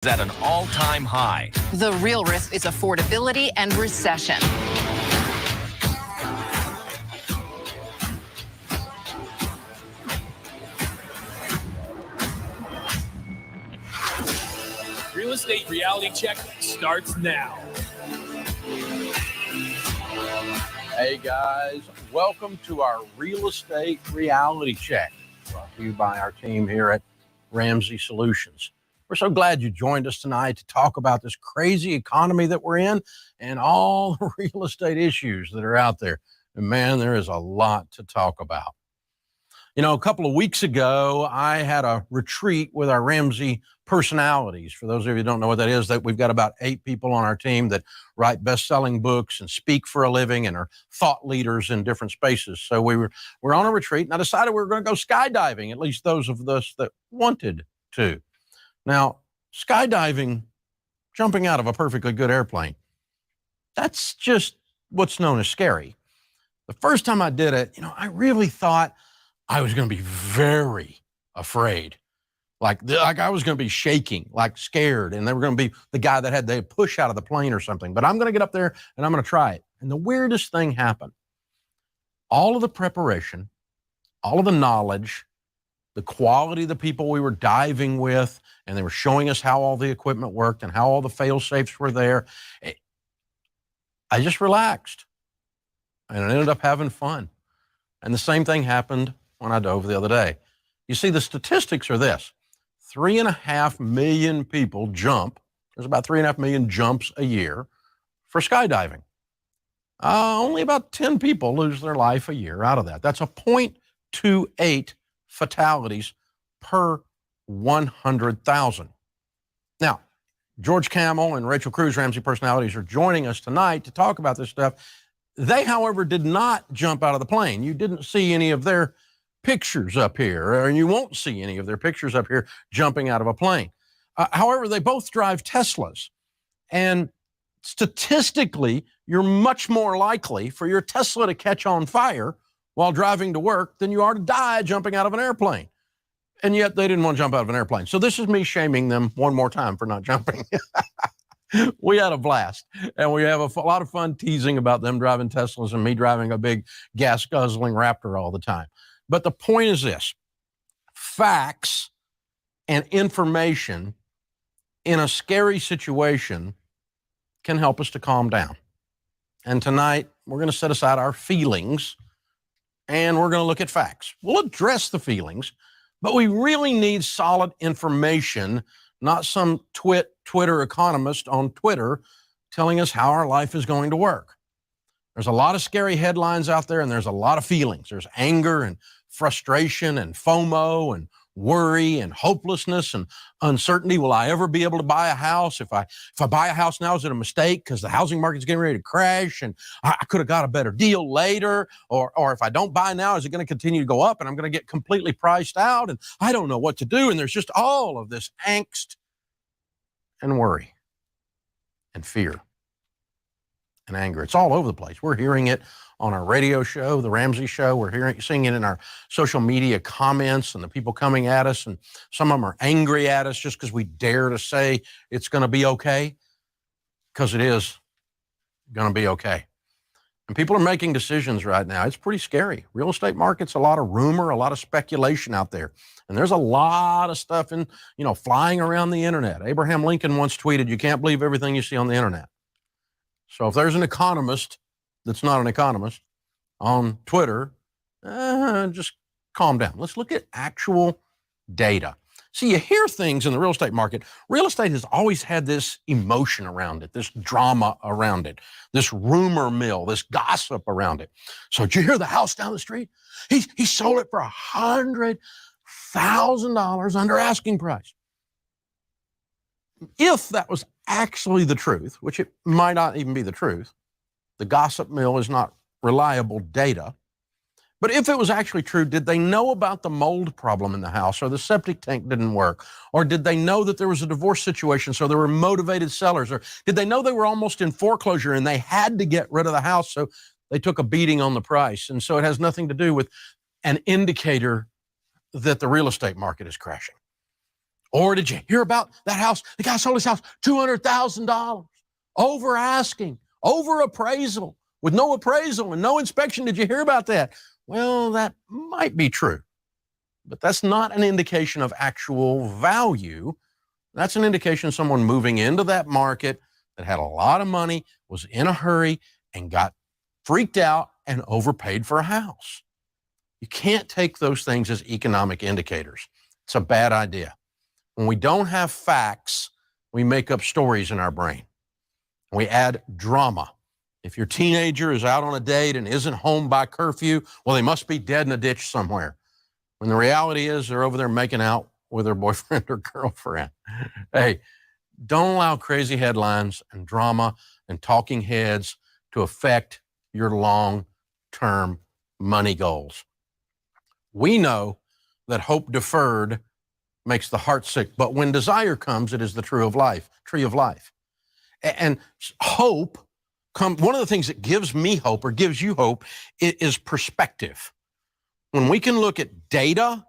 is at an all-time high. The real risk is affordability and recession. Real Estate Reality Check starts now. Hey guys, welcome to our Real Estate Reality Check, brought to you by our team here at Ramsey Solutions. We're so glad you joined us tonight to talk about this crazy economy that we're in and all the real estate issues that are out there. And man, there is a lot to talk about. You know, a couple of weeks ago, I had a retreat with our Ramsey personalities. For those of you who don't know what that is, that we've got about 8 people on our team that write best-selling books and speak for a living and are thought leaders in different spaces. So we're on a retreat, and I decided we were going to go skydiving, at least those of us that wanted to. Now, skydiving, jumping out of a perfectly good airplane, that's just what's known as scary. The first time I did it, I really thought I was going to be very afraid. Like I was going to be shaking, like scared, and they were going to be the guy that had to push out of the plane or something. But I'm going to get up there and I'm going to try it. And the weirdest thing happened. All of the preparation, all of the knowledge, the quality of the people we were diving with, and they were showing us how all the equipment worked and how all the fail-safes were there. I just relaxed, and I ended up having fun. And the same thing happened when I dove the other day. You see, the statistics are this. 3.5 million people jump. There's about 3.5 million jumps a year for skydiving. Only about 10 people lose their life a year out of that. That's a 0.28 fatalities per 100,000. Now, George Camel and Rachel Cruz, Ramsey personalities, are joining us tonight to talk about this stuff. They, however, did not jump out of the plane. You didn't see any of their pictures up here, or you won't see any of their pictures up here jumping out of a plane. However, they both drive Teslas. And statistically, you're much more likely for your Tesla to catch on fire while driving to work than you are to die jumping out of an airplane. And yet they didn't want to jump out of an airplane. So this is me shaming them one more time for not jumping. We had a blast, and we have a lot of fun teasing about them driving Teslas and me driving a big gas-guzzling Raptor all the time. But the point is this: facts and information in a scary situation can help us to calm down. And tonight, we're going to set aside our feelings, and we're going to look at facts. We'll address the feelings, but we really need solid information, not some Twitter economist on Twitter telling us how our life is going to work. There's a lot of scary headlines out there, and there's a lot of feelings. There's anger and frustration and FOMO and worry and hopelessness and uncertainty. Will I ever be able to buy a house? If I buy a house now, is it a mistake because the housing market's getting ready to crash and I could have got a better deal later? Or if I don't buy now, is it going to continue to go up and I'm going to get completely priced out and I don't know what to do? And there's just all of this angst and worry and fear and anger. It's all over the place. We're hearing it on our radio show, The Ramsey Show. We're seeing it in our social media comments and the people coming at us. And some of them are angry at us just because we dare to say it's going to be okay, because it is going to be okay. And people are making decisions right now. It's pretty scary. Real estate market's a lot of rumor, a lot of speculation out there. And there's a lot of stuff flying around the internet. Abraham Lincoln once tweeted, "You can't believe everything you see on the internet." So if there's an economist that's not an economist on Twitter, just calm down. Let's look at actual data. See, you hear things in the real estate market. Real estate has always had this emotion around it, this drama around it, this rumor mill, this gossip around it. So did you hear the house down the street? He sold it for $100,000 under asking price. If that was actually the truth, which it might not even be the truth, the gossip mill is not reliable data. But if it was actually true, did they know about the mold problem in the house, or the septic tank didn't work? Or did they know that there was a divorce situation, so there were motivated sellers? Or did they know they were almost in foreclosure and they had to get rid of the house, so they took a beating on the price? And so it has nothing to do with an indicator that the real estate market is crashing. Or did you hear about that house? The guy sold his house, $200,000, over asking, over appraisal, with no appraisal and no inspection. Did you hear about that? Well, that might be true, but that's not an indication of actual value. That's an indication of someone moving into that market that had a lot of money, was in a hurry, and got freaked out and overpaid for a house. You can't take those things as economic indicators. It's a bad idea. When we don't have facts, we make up stories in our brain. We add drama. If your teenager is out on a date and isn't home by curfew, well, they must be dead in a ditch somewhere. When the reality is they're over there making out with their boyfriend or girlfriend. Hey, don't allow crazy headlines and drama and talking heads to affect your long-term money goals. We know that hope deferred makes the heart sick, but when desire comes, it is the tree of life. And hope, one of the things that gives me hope or gives you hope is perspective. When we can look at data,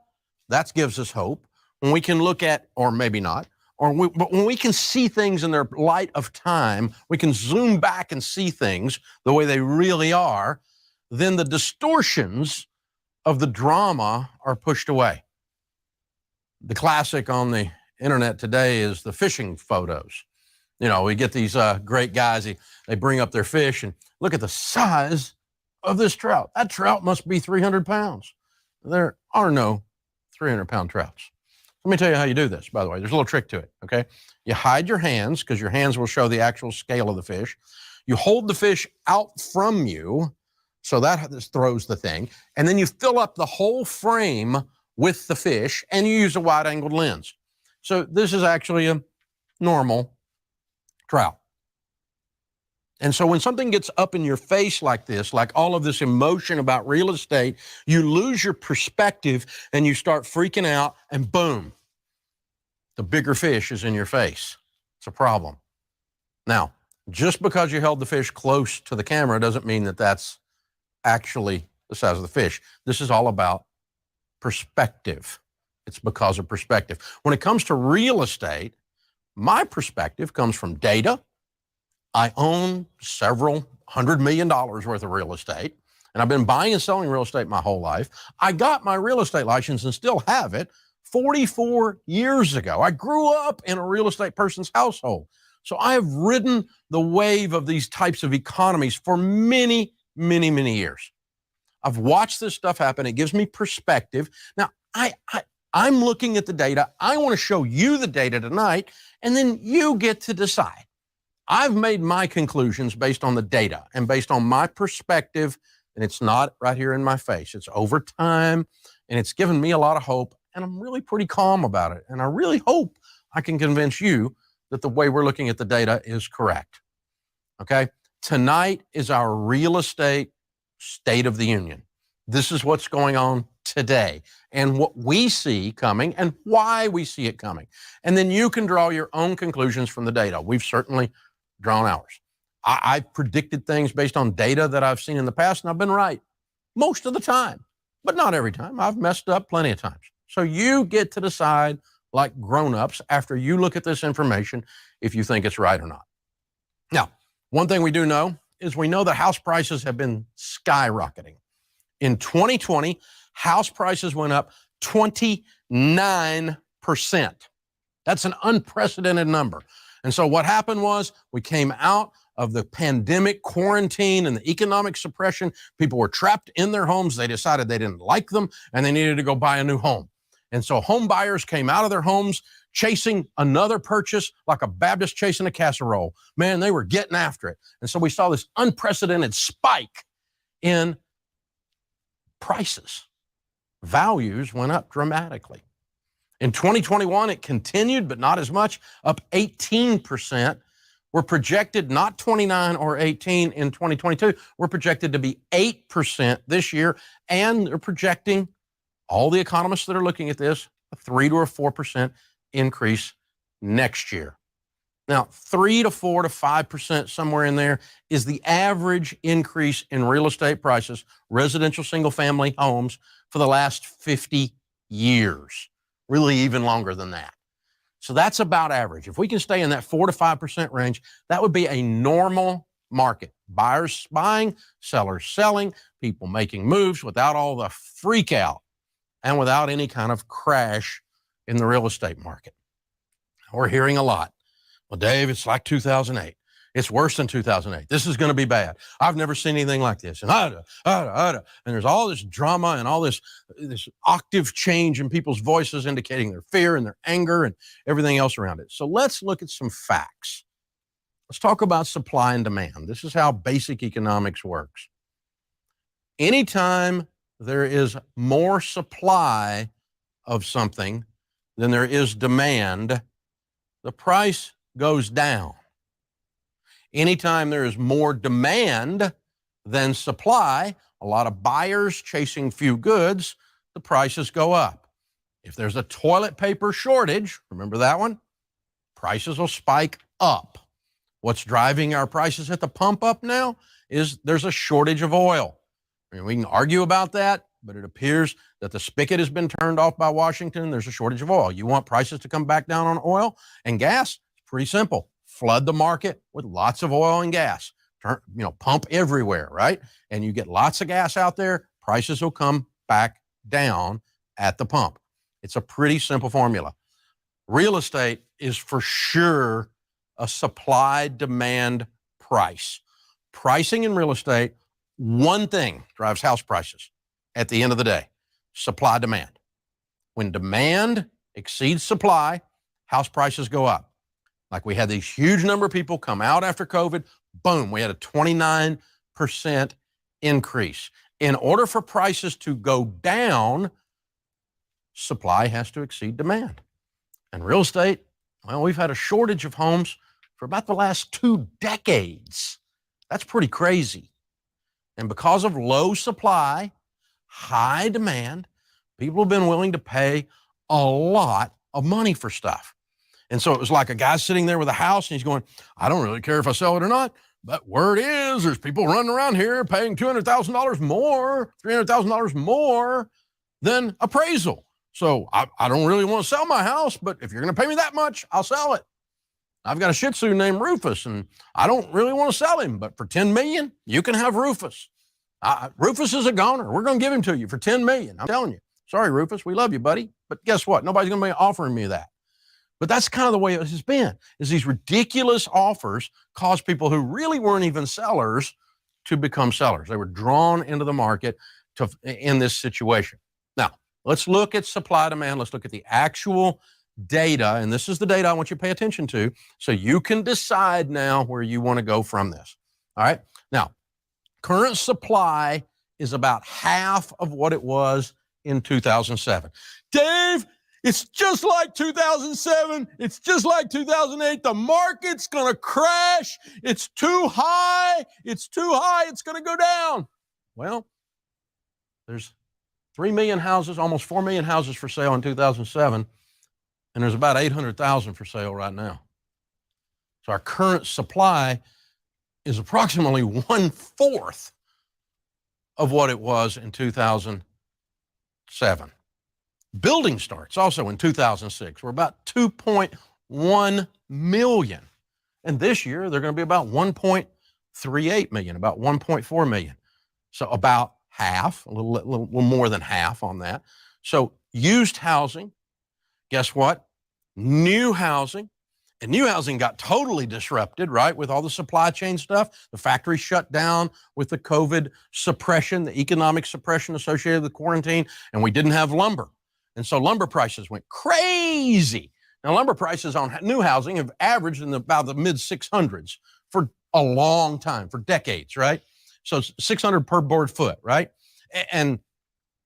that gives us hope. When we can look at, or maybe not, but when we can see things in their light of time, we can zoom back and see things the way they really are, then the distortions of the drama are pushed away. The classic on the internet today is the fishing photos. You know, we get these great guys, they bring up their fish and look at the size of this trout. That trout must be 300 pounds. There are no 300-pound trouts. Let me tell you how you do this, by the way. There's a little trick to it, okay? You hide your hands because your hands will show the actual scale of the fish. You hold the fish out from you, so that throws the thing. And then you fill up the whole frame with the fish, and you use a wide-angled lens. So this is actually a normal trout. And so when something gets up in your face like this, like all of this emotion about real estate, you lose your perspective and you start freaking out, and boom, the bigger fish is in your face. It's a problem. Now, just because you held the fish close to the camera doesn't mean that that's actually the size of the fish. This is all about perspective. It's because of perspective. When it comes to real estate, my perspective comes from data. I own several $100 million worth of real estate, and I've been buying and selling real estate my whole life. I got my real estate license and still have it 44 years ago. I grew up in a real estate person's household. So I have ridden the wave of these types of economies for many, many, many years. I've watched this stuff happen. It gives me perspective. Now, I'm looking at the data. I want to show you the data tonight, and then you get to decide. I've made my conclusions based on the data and based on my perspective, and it's not right here in my face. It's over time, and it's given me a lot of hope, and I'm really pretty calm about it. And I really hope I can convince you that the way we're looking at the data is correct. Okay? Tonight is our real estate State of the Union. This is what's going on today and what we see coming and why we see it coming. And then you can draw your own conclusions from the data. We've certainly drawn ours. I've predicted things based on data that I've seen in the past, and I've been right most of the time, but not every time. I've messed up plenty of times. So you get to decide, like grown-ups, after you look at this information, if you think it's right or not. Now, one thing we do know is we know that house prices have been skyrocketing. In 2020, house prices went up 29%. That's an unprecedented number. And so what happened was we came out of the pandemic quarantine and the economic suppression. People were trapped in their homes. They decided they didn't like them and they needed to go buy a new home. And so home buyers came out of their homes chasing another purchase like a Baptist chasing a casserole. Man, they were getting after it. And so we saw this unprecedented spike in prices. Values went up dramatically. In 2021, it continued, but not as much, up 18%. We're projected not 29 or 18 in 2022. We're projected to be 8% this year, and they're projecting, all the economists that are looking at this, a 3 to a 4% increase next year. Now, 3 to 4 to 5%, somewhere in there, is the average increase in real estate prices, residential single-family homes, for the last 50 years. Really even longer than that. So that's about average. If we can stay in that 4 to 5% range, that would be a normal market. Buyers buying, sellers selling, people making moves without all the freak out and without any kind of crash in the real estate market. We're hearing a lot. Well, Dave, it's like 2008. It's worse than 2008. This is going to be bad. I've never seen anything like this. And and there's all this drama and all this octave change in people's voices indicating their fear and their anger and everything else around it. So let's look at some facts. Let's talk about supply and demand. This is how basic economics works. Anytime there is more supply of something than there is demand, the price goes down. Anytime there is more demand than supply, a lot of buyers chasing few goods, the prices go up. If there's a toilet paper shortage, remember that one? Prices will spike up. What's driving our prices at the pump up now is there's a shortage of oil. I mean, we can argue about that, but it appears that the spigot has been turned off by Washington. There's a shortage of oil. You want prices to come back down on oil and gas? It's pretty simple. Flood the market with lots of oil and gas. Pump everywhere, right? And you get lots of gas out there, prices will come back down at the pump. It's a pretty simple formula. Real estate is for sure a supply-demand price. Pricing in real estate, one thing drives house prices at the end of the day: supply-demand. When demand exceeds supply, house prices go up. Like we had these huge number of people come out after COVID, boom, we had a 29% increase. In order for prices to go down, supply has to exceed demand. And real estate, well, we've had a shortage of homes for about the last 2 decades. That's pretty crazy. And because of low supply, high demand, people have been willing to pay a lot of money for stuff. And so it was like a guy sitting there with a house and he's going, I don't really care if I sell it or not, but word is there's people running around here paying $200,000 more, $300,000 more than appraisal. So I don't really want to sell my house, but if you're going to pay me that much, I'll sell it. I've got a Shih Tzu named Rufus, and I don't really want to sell him, but for $10 million, you can have Rufus. Rufus is a goner. We're going to give him to you for $10 million. I'm telling you. Sorry, Rufus, we love you, buddy. But guess what? Nobody's going to be offering me that. But that's kind of the way it has been, is these ridiculous offers cause people who really weren't even sellers to become sellers. They were drawn into the market in this situation. Now, let's look at supply demand. Let's look at the actual data. And this is the data I want you to pay attention to so you can decide now where you want to go from this. All right. Now, current supply is about half of what it was in 2007. Dave, it's just like 2007. It's just like 2008. The market's going to crash. It's too high. It's too high. It's going to go down. Well, there's 3 million houses, almost 4 million houses for sale in 2007. And there's about 800,000 for sale right now. So our current supply is approximately 1/4 of what it was in 2007. Building starts also in 2006 were about 2.1 million. And this year, they're going to be about 1.38 million, about 1.4 million. So about half, a little more than half on that. So used housing, guess what? New housing. And new housing got totally disrupted, right, with all the supply chain stuff. The factory shut down with the COVID suppression, the economic suppression associated with quarantine, and we didn't have lumber. And so lumber prices went crazy. Now, lumber prices on new housing have averaged in about the mid-600s for a long time, for decades, right? So it's 600 per board foot, right? And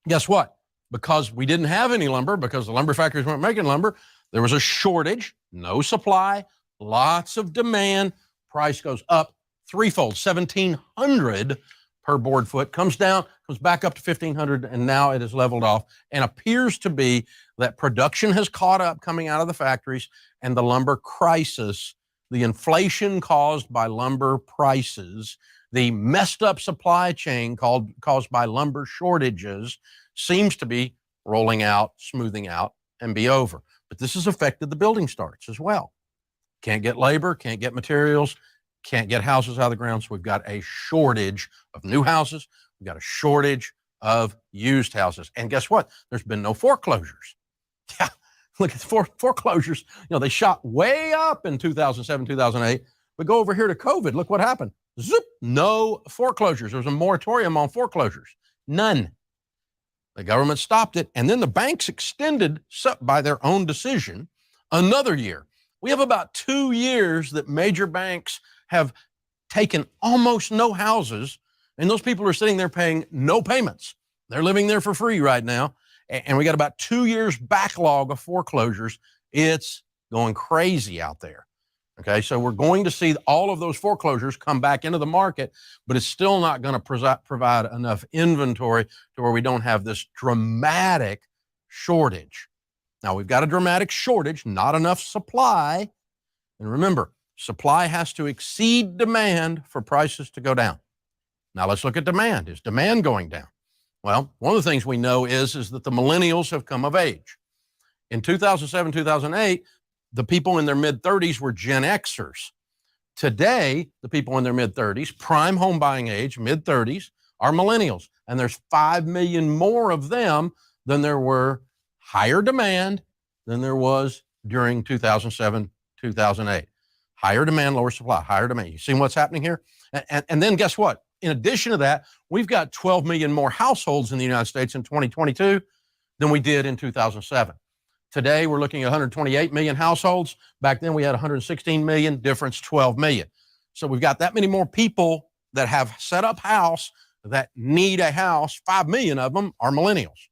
guess what? Because we didn't have any lumber, because the lumber factories weren't making lumber, there was a shortage, no supply, lots of demand. Price goes up threefold, 1,700 per board foot, comes down, comes back up to 1,500, and now it has leveled off and appears to be that production has caught up coming out of the factories, and the lumber crisis, the inflation caused by lumber prices, the messed up supply chain caused by lumber shortages seems to be rolling out, smoothing out, and be over. But this has affected the building starts as well. Can't get labor, can't get materials, can't get houses out of the ground. So we've got a shortage of new houses. We've got a shortage of used houses. And guess what? There's been no foreclosures. Yeah, look at the foreclosures. They shot way up in 2007, 2008. But go over here to COVID. Look what happened. Zoop, no foreclosures. There was a moratorium on foreclosures. None. The government stopped it. And then the banks extended, by their own decision, another year. We have about 2 years that major banks have taken almost no houses, and those people are sitting there paying no payments. They're living there for free right now, and we got about 2 years backlog of foreclosures. It's going crazy out there. Okay, so we're going to see all of those foreclosures come back into the market, but it's still not going to provide enough inventory to where we don't have this dramatic shortage. Now, we've got a dramatic shortage, not enough supply. And remember, supply has to exceed demand for prices to go down. Now, let's look at demand. Is demand going down? Well, one of the things we know is that the millennials have come of age. In 2007, 2008, the people in their mid-30s were Gen Xers. Today, the people in their mid-30s, prime home buying age, mid-30s, are millennials. And there's 5 million more of them than there were higher demand than there was during 2007, 2008. Higher demand, lower supply, higher demand. You see what's happening here? And then guess what? In addition to that, we've got 12 million more households in the United States in 2022 than we did in 2007. Today, we're looking at 128 million households. Back then, we had 116 million, difference 12 million. So we've got that many more people that have set up house that need a house. 5 million of them are millennials.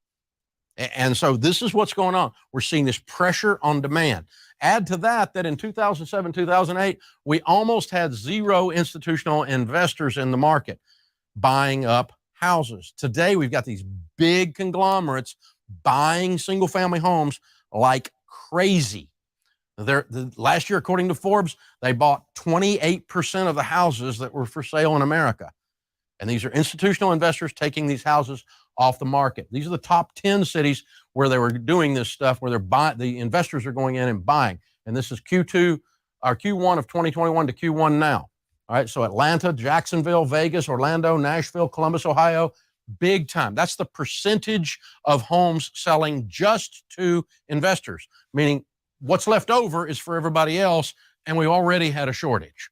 And so this is what's going on. We're seeing this pressure on demand. Add to that in 2007, 2008, we almost had zero institutional investors in the market buying up houses. Today, we've got these big conglomerates buying single-family homes like crazy. Last year, according to Forbes, they bought 28% of the houses that were for sale in America. And these are institutional investors taking these houses off the market. These are the top 10 cities where they were doing this stuff, where the investors are going in and buying. And this is Q1 of 2021 to Q1 now. All right, so Atlanta, Jacksonville, Vegas, Orlando, Nashville, Columbus, Ohio, big time. That's the percentage of homes selling just to investors, meaning what's left over is for everybody else, and we already had a shortage.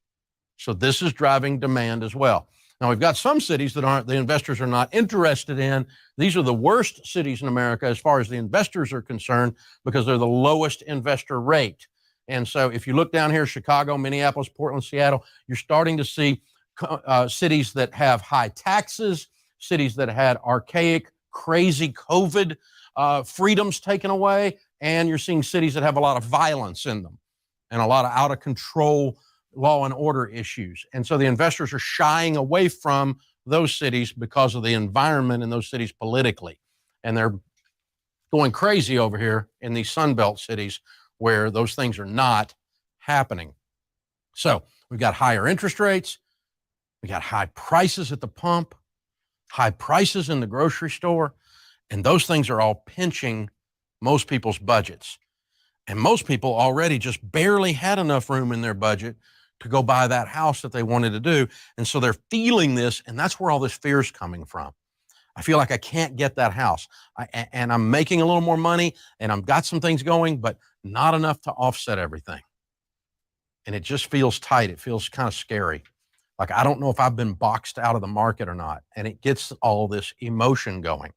So this is driving demand as well. Now, we've got some cities that the investors are not interested in. These are the worst cities in America as far as the investors are concerned because they're the lowest investor rate. And so if you look down here, Chicago, Minneapolis, Portland, Seattle, you're starting to see cities that have high taxes, cities that had archaic, crazy COVID freedoms taken away, and you're seeing cities that have a lot of violence in them and a lot of out of control law and order issues. And so the investors are shying away from those cities because of the environment in those cities politically. And they're going crazy over here in these Sunbelt cities where those things are not happening. So we've got higher interest rates. We got high prices at the pump, high prices in the grocery store. And those things are all pinching most people's budgets. And most people already just barely had enough room in their budget to go buy that house that they wanted to do. And so they're feeling this, and that's where all this fear is coming from. I feel like I can't get that house. And I'm making a little more money, and I've got some things going, but not enough to offset everything. And it just feels tight. It feels kind of scary. Like, I don't know if I've been boxed out of the market or not. And it gets all this emotion going.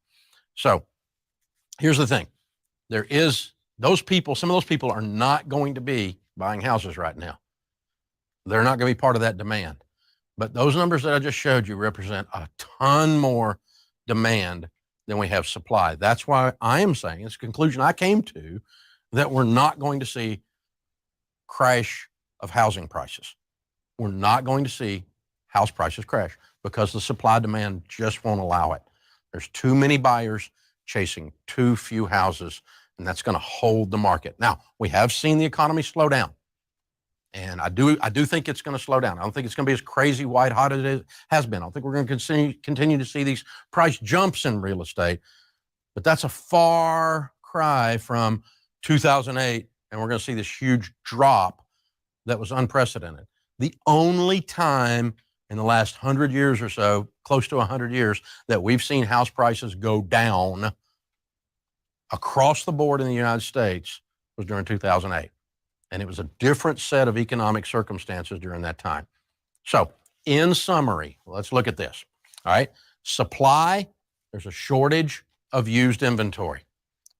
So here's the thing. Some of those people are not going to be buying houses right now. They're not going to be part of that demand. But those numbers that I just showed you represent a ton more demand than we have supply. That's why I am saying, it's a conclusion I came to, that we're not going to see crash of housing prices. We're not going to see house prices crash because the supply demand just won't allow it. There's too many buyers chasing too few houses, and that's going to hold the market. Now, we have seen the economy slow down. And I do think it's going to slow down. I don't think it's going to be as crazy white hot as it has been. I don't think we're going to continue to see these price jumps in real estate. But that's a far cry from 2008, and we're going to see this huge drop that was unprecedented. The only time in the last 100 years or so, close to 100 years, that we've seen house prices go down across the board in the United States was during 2008. And it was a different set of economic circumstances during that time. So, in summary, let's look at this. All right. Supply, there's a shortage of used inventory.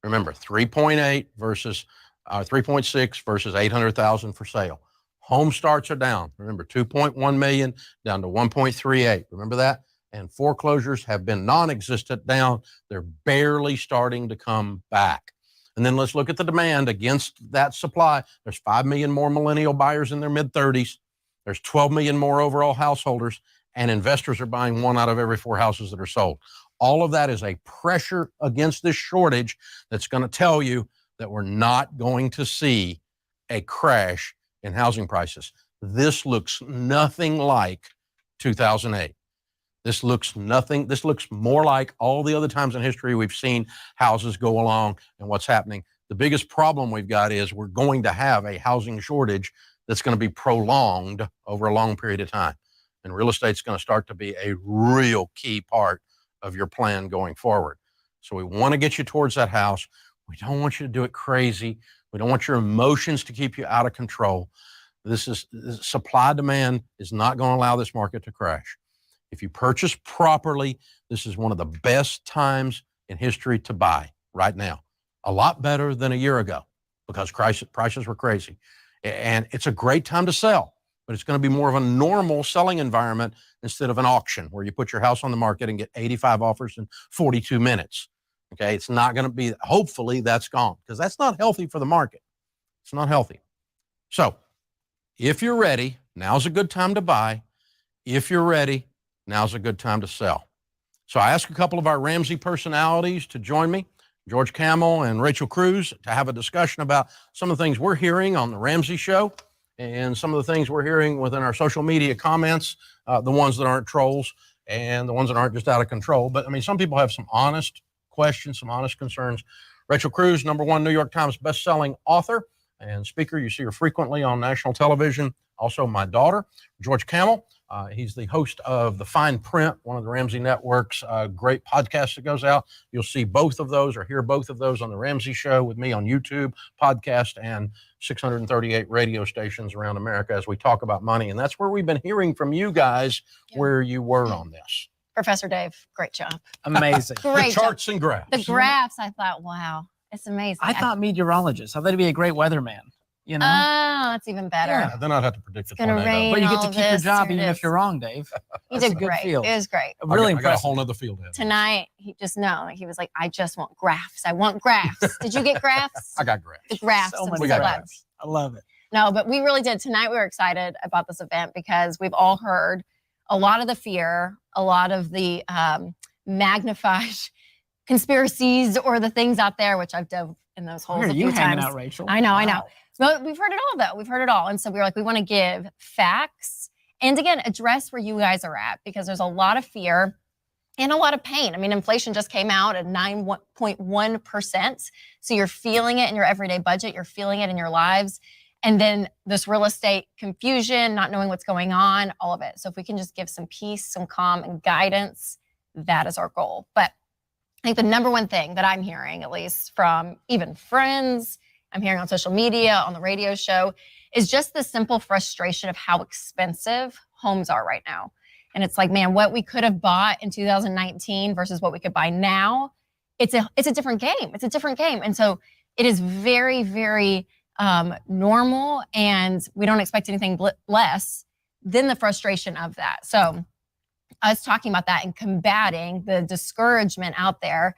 Remember, 3.8 versus 3.6 versus 800,000 for sale. Home starts are down. Remember, 2.1 million down to 1.38. Remember that? And foreclosures have been non-existent down. They're barely starting to come back. And then let's look at the demand against that supply. There's 5 million more millennial buyers in their mid-30s. There's 12 million more overall householders, and investors are buying 1 out of every 4 houses that are sold. All of that is a pressure against this shortage that's going to tell you that we're not going to see a crash in housing prices. This looks nothing like 2008. This looks more like all the other times in history we've seen houses go along and what's happening. The biggest problem we've got is we're going to have a housing shortage that's going to be prolonged over a long period of time. And real estate's going to start to be a real key part of your plan going forward. So we want to get you towards that house. We don't want you to do it crazy. We don't want your emotions to keep you out of control. Supply demand is not going to allow this market to crash. If you purchase properly, this is one of the best times in history to buy right now. A lot better than a year ago because prices were crazy. And it's a great time to sell, but it's going to be more of a normal selling environment instead of an auction where you put your house on the market and get 85 offers in 42 minutes. Okay, it's not going to be, hopefully that's gone because that's not healthy for the market. It's not healthy. So if you're ready, now's a good time to buy. If you're ready, now's a good time to sell. So I asked a couple of our Ramsey personalities to join me, George Camel and Rachel Cruz, to have a discussion about some of the things we're hearing on the Ramsey Show and some of the things we're hearing within our social media comments, the ones that aren't trolls and the ones that aren't just out of control. But I mean, some people have some honest questions, some honest concerns. Rachel Cruz, #1 New York Times bestselling author and speaker. You see her frequently on national television. Also my daughter, George Camel. He's the host of The Fine Print, one of the Ramsey Network's great podcasts that goes out. You'll see both of those or hear both of those on The Ramsey Show with me on YouTube, podcast, and 638 radio stations around America as we talk about money. And that's where we've been hearing from you guys where you were on this. Professor Dave, great job. Amazing. Great the charts and graphs. The graphs, I thought, wow, it's amazing. I thought meteorologist. I thought he'd be a great weatherman. You know? Oh, that's even better. Yeah, then I'd have to predict the Gonna tornado. rain. But you get to all keep your this, job here it even is. if you're wrong, Dave. You That's did a good great. field. It was great. Really I got a impressive. whole nother field ahead. Tonight, he was like, I just want graphs. I want graphs. Did you get graphs? I got graphs. The graphs. So of many We got celebs. graphs. I love it. No, but we really did. Tonight, we were excited about this event because we've all heard a lot of the fear, a lot of the magnified conspiracies or the things out there, which I've dove in those holes Where are a you few hanging times. out, Rachel? I know. Wow. But we've heard it all, though. We've heard it all. And so we were like, we want to give facts and, again, address where you guys are at because there's a lot of fear and a lot of pain. I mean, inflation just came out at 9.1%. So you're feeling it in your everyday budget. You're feeling it in your lives. And then this real estate confusion, not knowing what's going on, all of it. So if we can just give some peace, some calm, and guidance, that is our goal. But I think the #1 thing that I'm hearing, at least from even friends, I'm hearing on social media, on the radio show, is just the simple frustration of how expensive homes are right now. And it's like, man, what we could have bought in 2019 versus what we could buy now, it's a different game. It's a different game. And so it is very, very normal, and we don't expect anything less than the frustration of that. So us talking about that and combating the discouragement out there.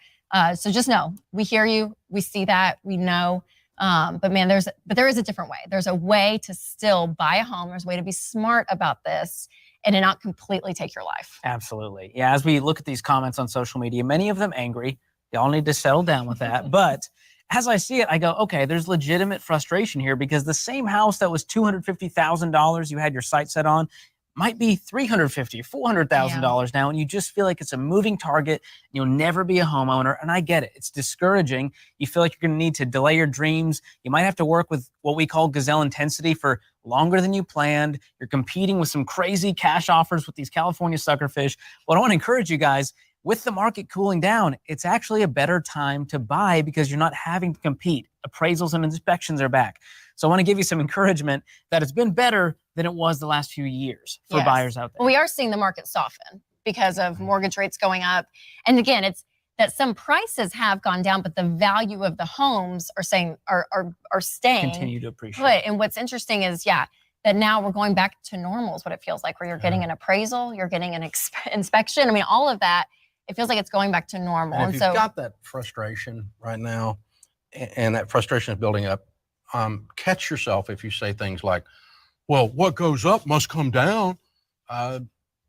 So just know, we hear you, we see that, we know. But man, there is a different way. There's a way to still buy a home. There's a way to be smart about this and to not completely take your life. Absolutely. Yeah, as we look at these comments on social media, many of them angry. They all need to settle down with that. But as I see it, I go, okay, there's legitimate frustration here because the same house that was $250,000 you had your sight set on might be $350,000, $400,000 now, and you just feel like it's a moving target. You'll never be a homeowner, and I get it. It's discouraging. You feel like you're going to need to delay your dreams. You might have to work with what we call gazelle intensity for longer than you planned. You're competing with some crazy cash offers with these California suckerfish. Well, I want to encourage you guys, with the market cooling down, it's actually a better time to buy because you're not having to compete. Appraisals and inspections are back. So I want to give you some encouragement that it's been better than it was the last few years for buyers out there. Well, we are seeing the market soften because of mortgage rates going up. And again, it's that some prices have gone down, but the value of the homes are staying. Continue to appreciate. And what's interesting is, that now we're going back to normal is what it feels like, where you're getting an appraisal, you're getting an inspection. I mean, all of that, it feels like it's going back to normal. And if you've got that frustration right now, and that frustration is building up, catch yourself if you say things like, well, what goes up must come down.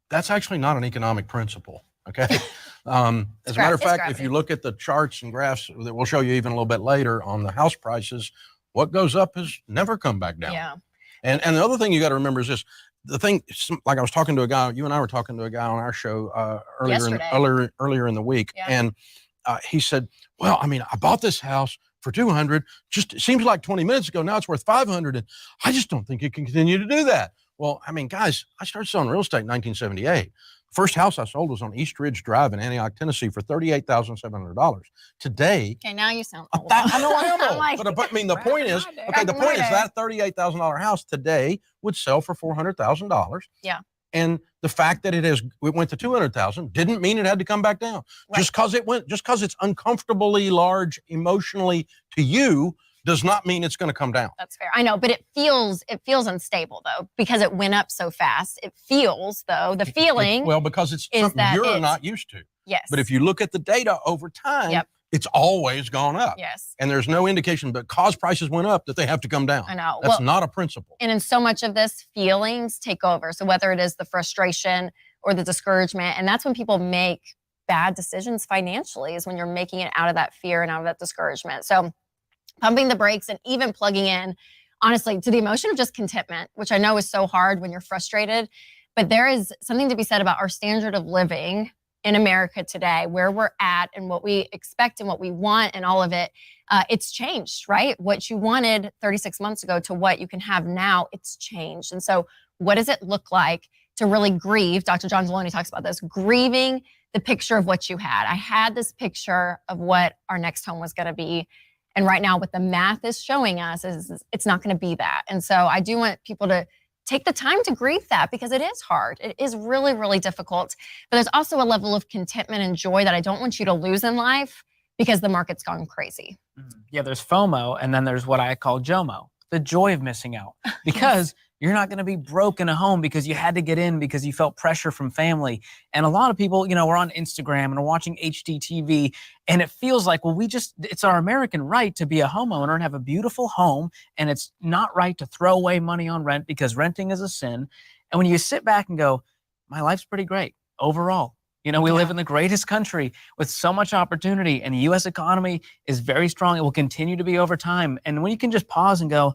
That's actually not an economic principle, okay? As a matter of fact, if you look at the charts and graphs that we'll show you even a little bit later on the house prices, what goes up has never come back down. Yeah. And the other thing you got to remember is this. The thing, like I was talking to a guy, you and I were talking to a guy on our show earlier in the week, and he said, well, I mean, I bought this house for $200, just it seems like 20 minutes ago, now it's worth $500, and I just don't think it can continue to do that. Well, I mean, guys, I started selling real estate in 1978. First house I sold was on East Ridge Drive in Antioch, Tennessee for $38,700. Today, okay, now you sound old. I know I am old, but I mean, the point is, that $38,000 house today would sell for $400,000. Yeah. And the fact that it went to $200,000 didn't mean it had to come back down. Right. Just because it's uncomfortably large emotionally to you does not mean it's going to come down. That's fair. I know, but it feels unstable though, because it went up so fast. It feels though, the feeling. Well, because it's something you're not used to. Yes. But if you look at the data over time, it's always gone up. Yes. And there's no indication because prices went up that they have to come down. I know. That's not a principle. And in so much of this, feelings take over. So whether it is the frustration or the discouragement, and that's when people make bad decisions financially, is when you're making it out of that fear and out of that discouragement. So pumping the brakes and even plugging in, honestly, to the emotion of just contentment, which I know is so hard when you're frustrated. But there is something to be said about our standard of living in America today, where we're at and what we expect and what we want and all of it. It's changed, right? What you wanted 36 months ago to what you can have now, it's changed. And so what does it look like to really grieve? Dr. John Deloney talks about this, grieving the picture of what you had. I had this picture of what our next home was going to be. And right now what the math is showing us is it's not going to be that. And so I do want people to take the time to grieve that, because it is hard. It is really, really difficult. But there's also a level of contentment and joy that I don't want you to lose in life because the market's gone crazy. Yeah, there's FOMO, and then there's what I call JOMO, the joy of missing out. Because you're not going to be broke in a home because you had to get in because you felt pressure from family. And a lot of people, we're on Instagram and we're watching HGTV, and it feels like, well, it's our American right to be a homeowner and have a beautiful home. And it's not right to throw away money on rent because renting is a sin. And when you sit back and go, my life's pretty great overall. We live in the greatest country with so much opportunity, and the U.S. economy is very strong. It will continue to be over time. And when you can just pause and go,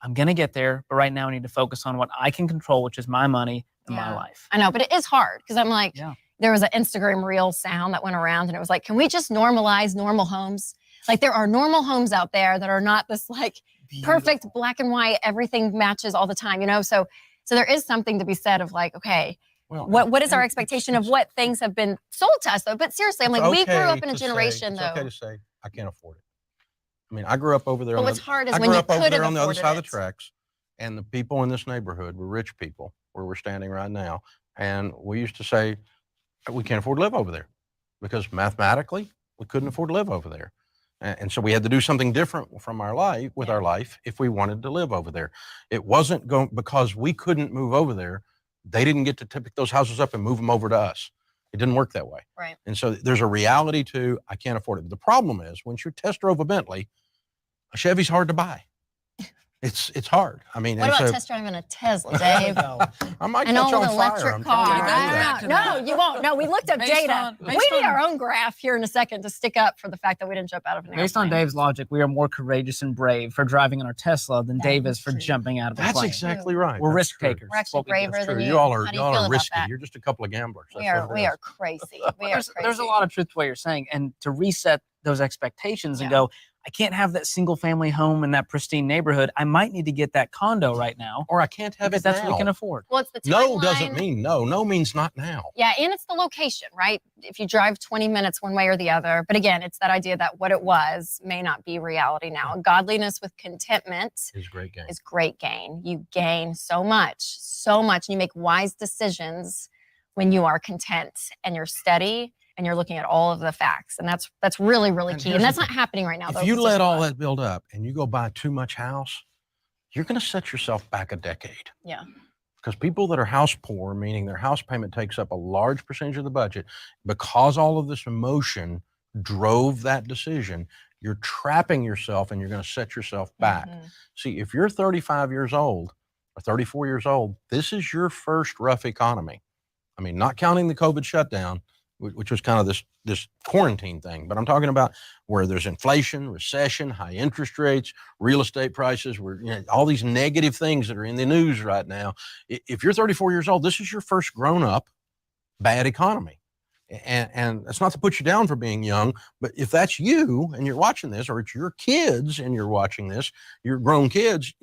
I'm going to get there, but right now I need to focus on what I can control, which is my money and my life. I know, but it is hard because I'm like, there was an Instagram reel sound that went around and it was like, can we just normalize normal homes? Like there are normal homes out there that are not this like perfect black and white, everything matches all the time, So there is something to be said of like, okay, well, what is our expectation of what things have been sold to us though? But seriously, I'm like, we grew up in a generation it's though. Okay to say, I can't afford it. I mean, I grew up over there. But what's hard is when you could have on the other side afforded of the tracks, and the people in this neighborhood were rich people where we're standing right now. And we used to say, we can't afford to live over there because mathematically we couldn't afford to live over there. And so we had to do something different from our life our life if we wanted to live over there. It wasn't going because we couldn't move over there. They didn't get to pick those houses up and move them over to us. It didn't work that way. Right. And so there's a reality to, I can't afford it. But the problem is, once you test drove a Bentley, a Chevy's hard to buy. It's hard. I mean, What and about so test driving a Tesla, Dave? I might An catch old on fire. electric I'm car. telling you Back that. to No, that. you won't. No, we looked up Based data. on- We based need on- our own graph here in a second to stick up for the fact that we didn't jump out of an Based on airplane. Dave's logic, we are more courageous and brave for driving in our Tesla than That Dave is is for true. jumping out of a That's plane. exactly right. We're That's risk true. takers. We're actually What we do. braver That's than true. you. You all are How do you feel about risky. that? You're just a couple of gamblers. We That's are what it is. crazy. We are There's crazy. a lot of truth to what you're saying, and to reset those expectations and Yeah. go, I can't have that single family home in that pristine neighborhood. I might need to get that condo right now, Or I can't have because it that's now. what we can afford. Well, it's the No timeline. doesn't mean no. No means not now. Yeah, and it's the location, right? If you drive 20 minutes one way or the other. But again, it's that idea that what it was may not be reality now. Godliness with contentment It's a great game. is great gain. You gain so much, and you make wise decisions when you are content and you're steady and you're looking at all of the facts. And that's really, really And key. here's And that's the not happening right now. If Those you are let just all a lot. that build up and you go buy too much house, you're going to set yourself back a decade. Yeah. Because people that are house poor, meaning their house payment takes up a large percentage of the budget, because all of this emotion drove that decision, you're trapping yourself and you're going to set yourself back. Mhm. See, if you're 35 years old or 34 years old, this is your first rough economy. I mean, not counting the COVID shutdown, which was kind of this quarantine thing, but I'm talking about where there's inflation, recession, high interest rates, real estate prices, all these negative things that are in the news right now. If you're 34 years old, this is your first grown-up bad economy. And it's not to put you down for being young, but if that's you and you're watching this, or it's your kids and you're watching this, your grown kids,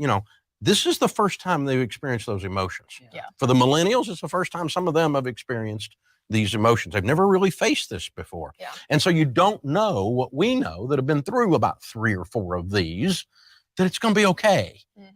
this is the first time they've experienced those emotions. Yeah. For the millennials, it's the first time some of them have experienced these emotions. They've never really faced this before. Yeah. And so you don't know what we know that have been through about 3 or 4 of these, that it's going to be okay. Mhm.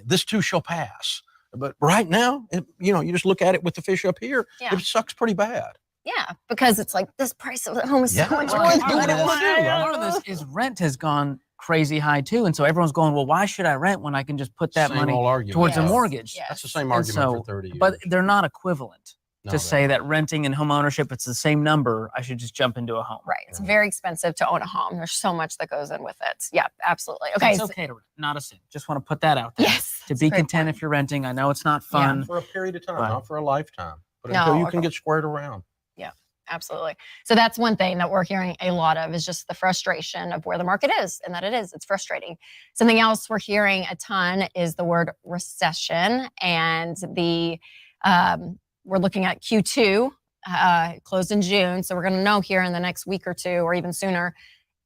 This too shall pass. But right now, you just look at it with the fish up here, Yeah. it sucks pretty bad. Yeah, because it's like this price of the home is Yeah. so much Well, more. do than what I what wanna do, right? Part of this is rent has gone crazy high too, and so everyone's going, well, why should I rent when I can just put that Same money old argument. towards a Yes. mortgage? Yes. That's the same And argument so- for 30 years. But they're not equivalent. No, To they're say not. that renting and home ownership, it's the same number, I should just jump into a home. Right. It's very expensive to own a home. There's so much that goes in with it. Yeah, absolutely. So Okay. it's okay to rent, not a sin. Just want to put that out there. Yes. To that's a be great content point. if you're renting. I know it's not fun. For a period of time, Right. not for a lifetime. But No, until you or can for- get squared around. Absolutely. So that's one thing that we're hearing a lot of is just the frustration of where the market is and that it's frustrating. Something else we're hearing a ton is the word recession, and we're looking at Q2, closed in June. So we're going to know here in the next week or two or even sooner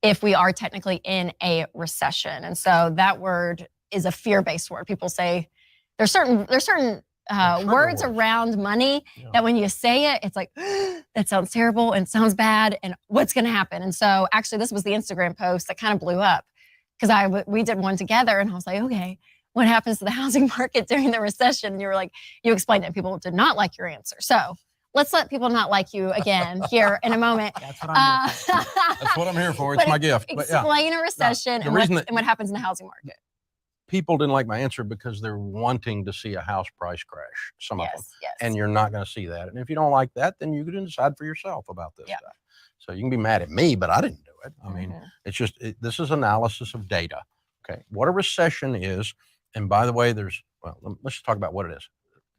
if we are technically in a recession. And so that word is a fear-based word. People say there's certain trigger words words. around money Yeah. that when you say it, it's like, that sounds terrible and sounds bad. And what's going to happen? And so actually this was the Instagram post that kind of blew up because we did one together and I was like, okay, what happens to the housing market during the recession? And you were like, you explained it. People did not like your answer. So let's let people not like you again here in a moment. That's what I'm here for. That's what I'm here for. It's But my gift. But yeah, Explain a recession the and reason what happens in the housing market. people didn't like my answer because they're wanting to see a house price crash, some of them. Yes, yes. And you're not going to see that. And if you don't like that, then you can decide for yourself about this Yeah. stuff. So you can be mad at me, but I didn't do it. I mean, Mhm. it's just, this is analysis of data. Okay. What a recession is, and by the way, let's just talk about what it is.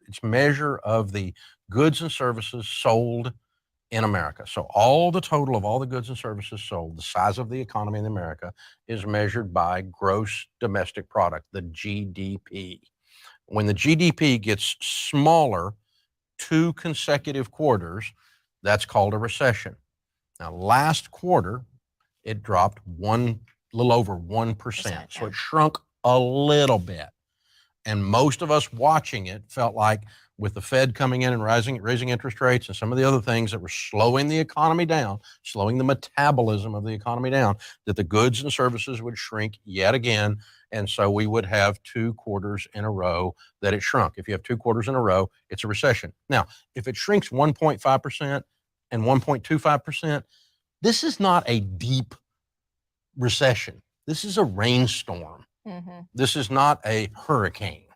It's measure of the goods and services sold in America. So all the total of all the goods and services sold, the size of the economy in America is measured by gross domestic product, the GDP. When the GDP gets smaller 2 consecutive quarters, that's called a recession. Now, last quarter, it dropped little over 1%. So yeah. it shrunk a little bit. And most of us watching it felt like with the Fed coming in and raising interest rates and some of the other things that were slowing the economy down, slowing the metabolism of the economy down, that the goods and services would shrink yet again. And so we would have 2 quarters in a row that it shrunk. If you have 2 quarters in a row, it's a recession. Now, if it shrinks 1.5% and 1.25%, this is not a deep recession. This is a rainstorm. Mhm. This is not a hurricane,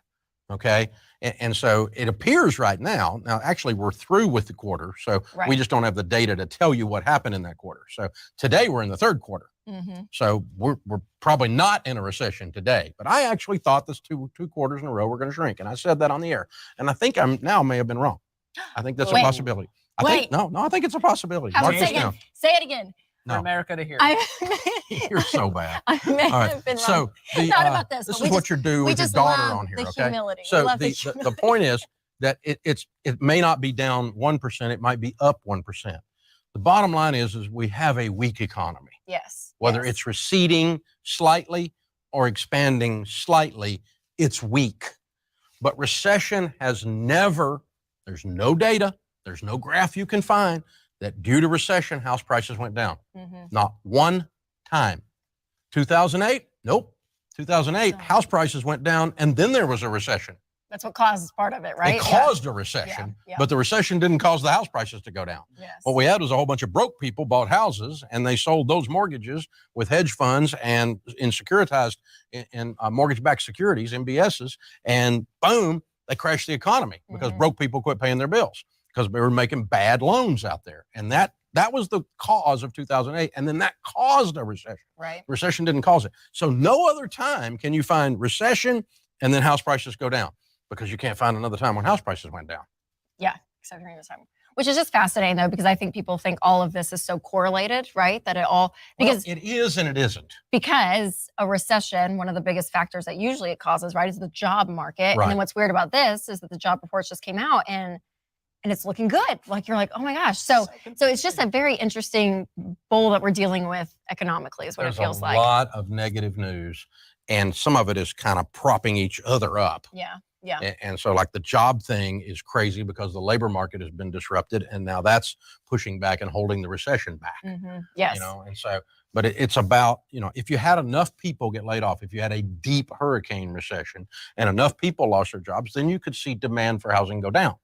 okay? And so it appears right now, actually we're through with the quarter, so Right. we just don't have the data to tell you what happened in that quarter. So today we're in the third quarter. Mm-hmm. So we're probably not in a recession today, but I actually thought this two quarters in a row were going to shrink, and I said that on the air, and I think I may have been wrong. I think that's a Wait. possibility. I think it's a possibility. How Mark say this again? down. Say it again. For No. America to hear. You're so bad. I may All right. have been wrong. So Not about this, this but we is what just- you're doing we with your just daughter love on here. the Okay. humility. We So love the the point is that it may not be down 1%. It might be up 1%. The bottom line is we have a weak economy. Yes. Whether yes. it's receding slightly or expanding slightly, it's weak. But recession has never, there's no data, there's no graph you can find that due to recession, house prices went down. Mhm. Not one time. 2008? Nope. 2008, No. house prices went down, and then there was a recession. That's what causes part of it, right? It caused a recession, Yeah. but the recession didn't cause the house prices to go down. Yes. What we had was a whole bunch of broke people bought houses, and they sold those mortgages with hedge funds and in securitized in mortgage-backed securities, MBSs, and boom, they crashed the economy because Mhm. broke people quit paying their bills because they were making bad loans out there, and that was the cause of 2008, and then that caused a recession. Right. Recession didn't cause it. So no other time can you find recession and then house prices go down, because you can't find another time when house prices went down. Except during this time. Which is just fascinating though, because I think people think all of this is so correlated, right? That it all because Well, it is and it isn't. because a recession, one of the biggest factors that usually it causes, right, is the job market. And Right. then what's weird about this is that the job reports just came out and it's looking good. Like you're like, oh my gosh. So it's just a very interesting bowl that we're dealing with economically, is what There's it feels a like. lot of negative news, and some of it is kind of propping each other up. Yeah. Yeah. And so like the job thing is crazy because the labor market has been disrupted, and now that's pushing back and holding the recession back. Yes. You know, and so, but it's about, if you had enough people get laid off, if you had a deep hurricane recession and enough people lost their jobs, then you could see demand for housing go down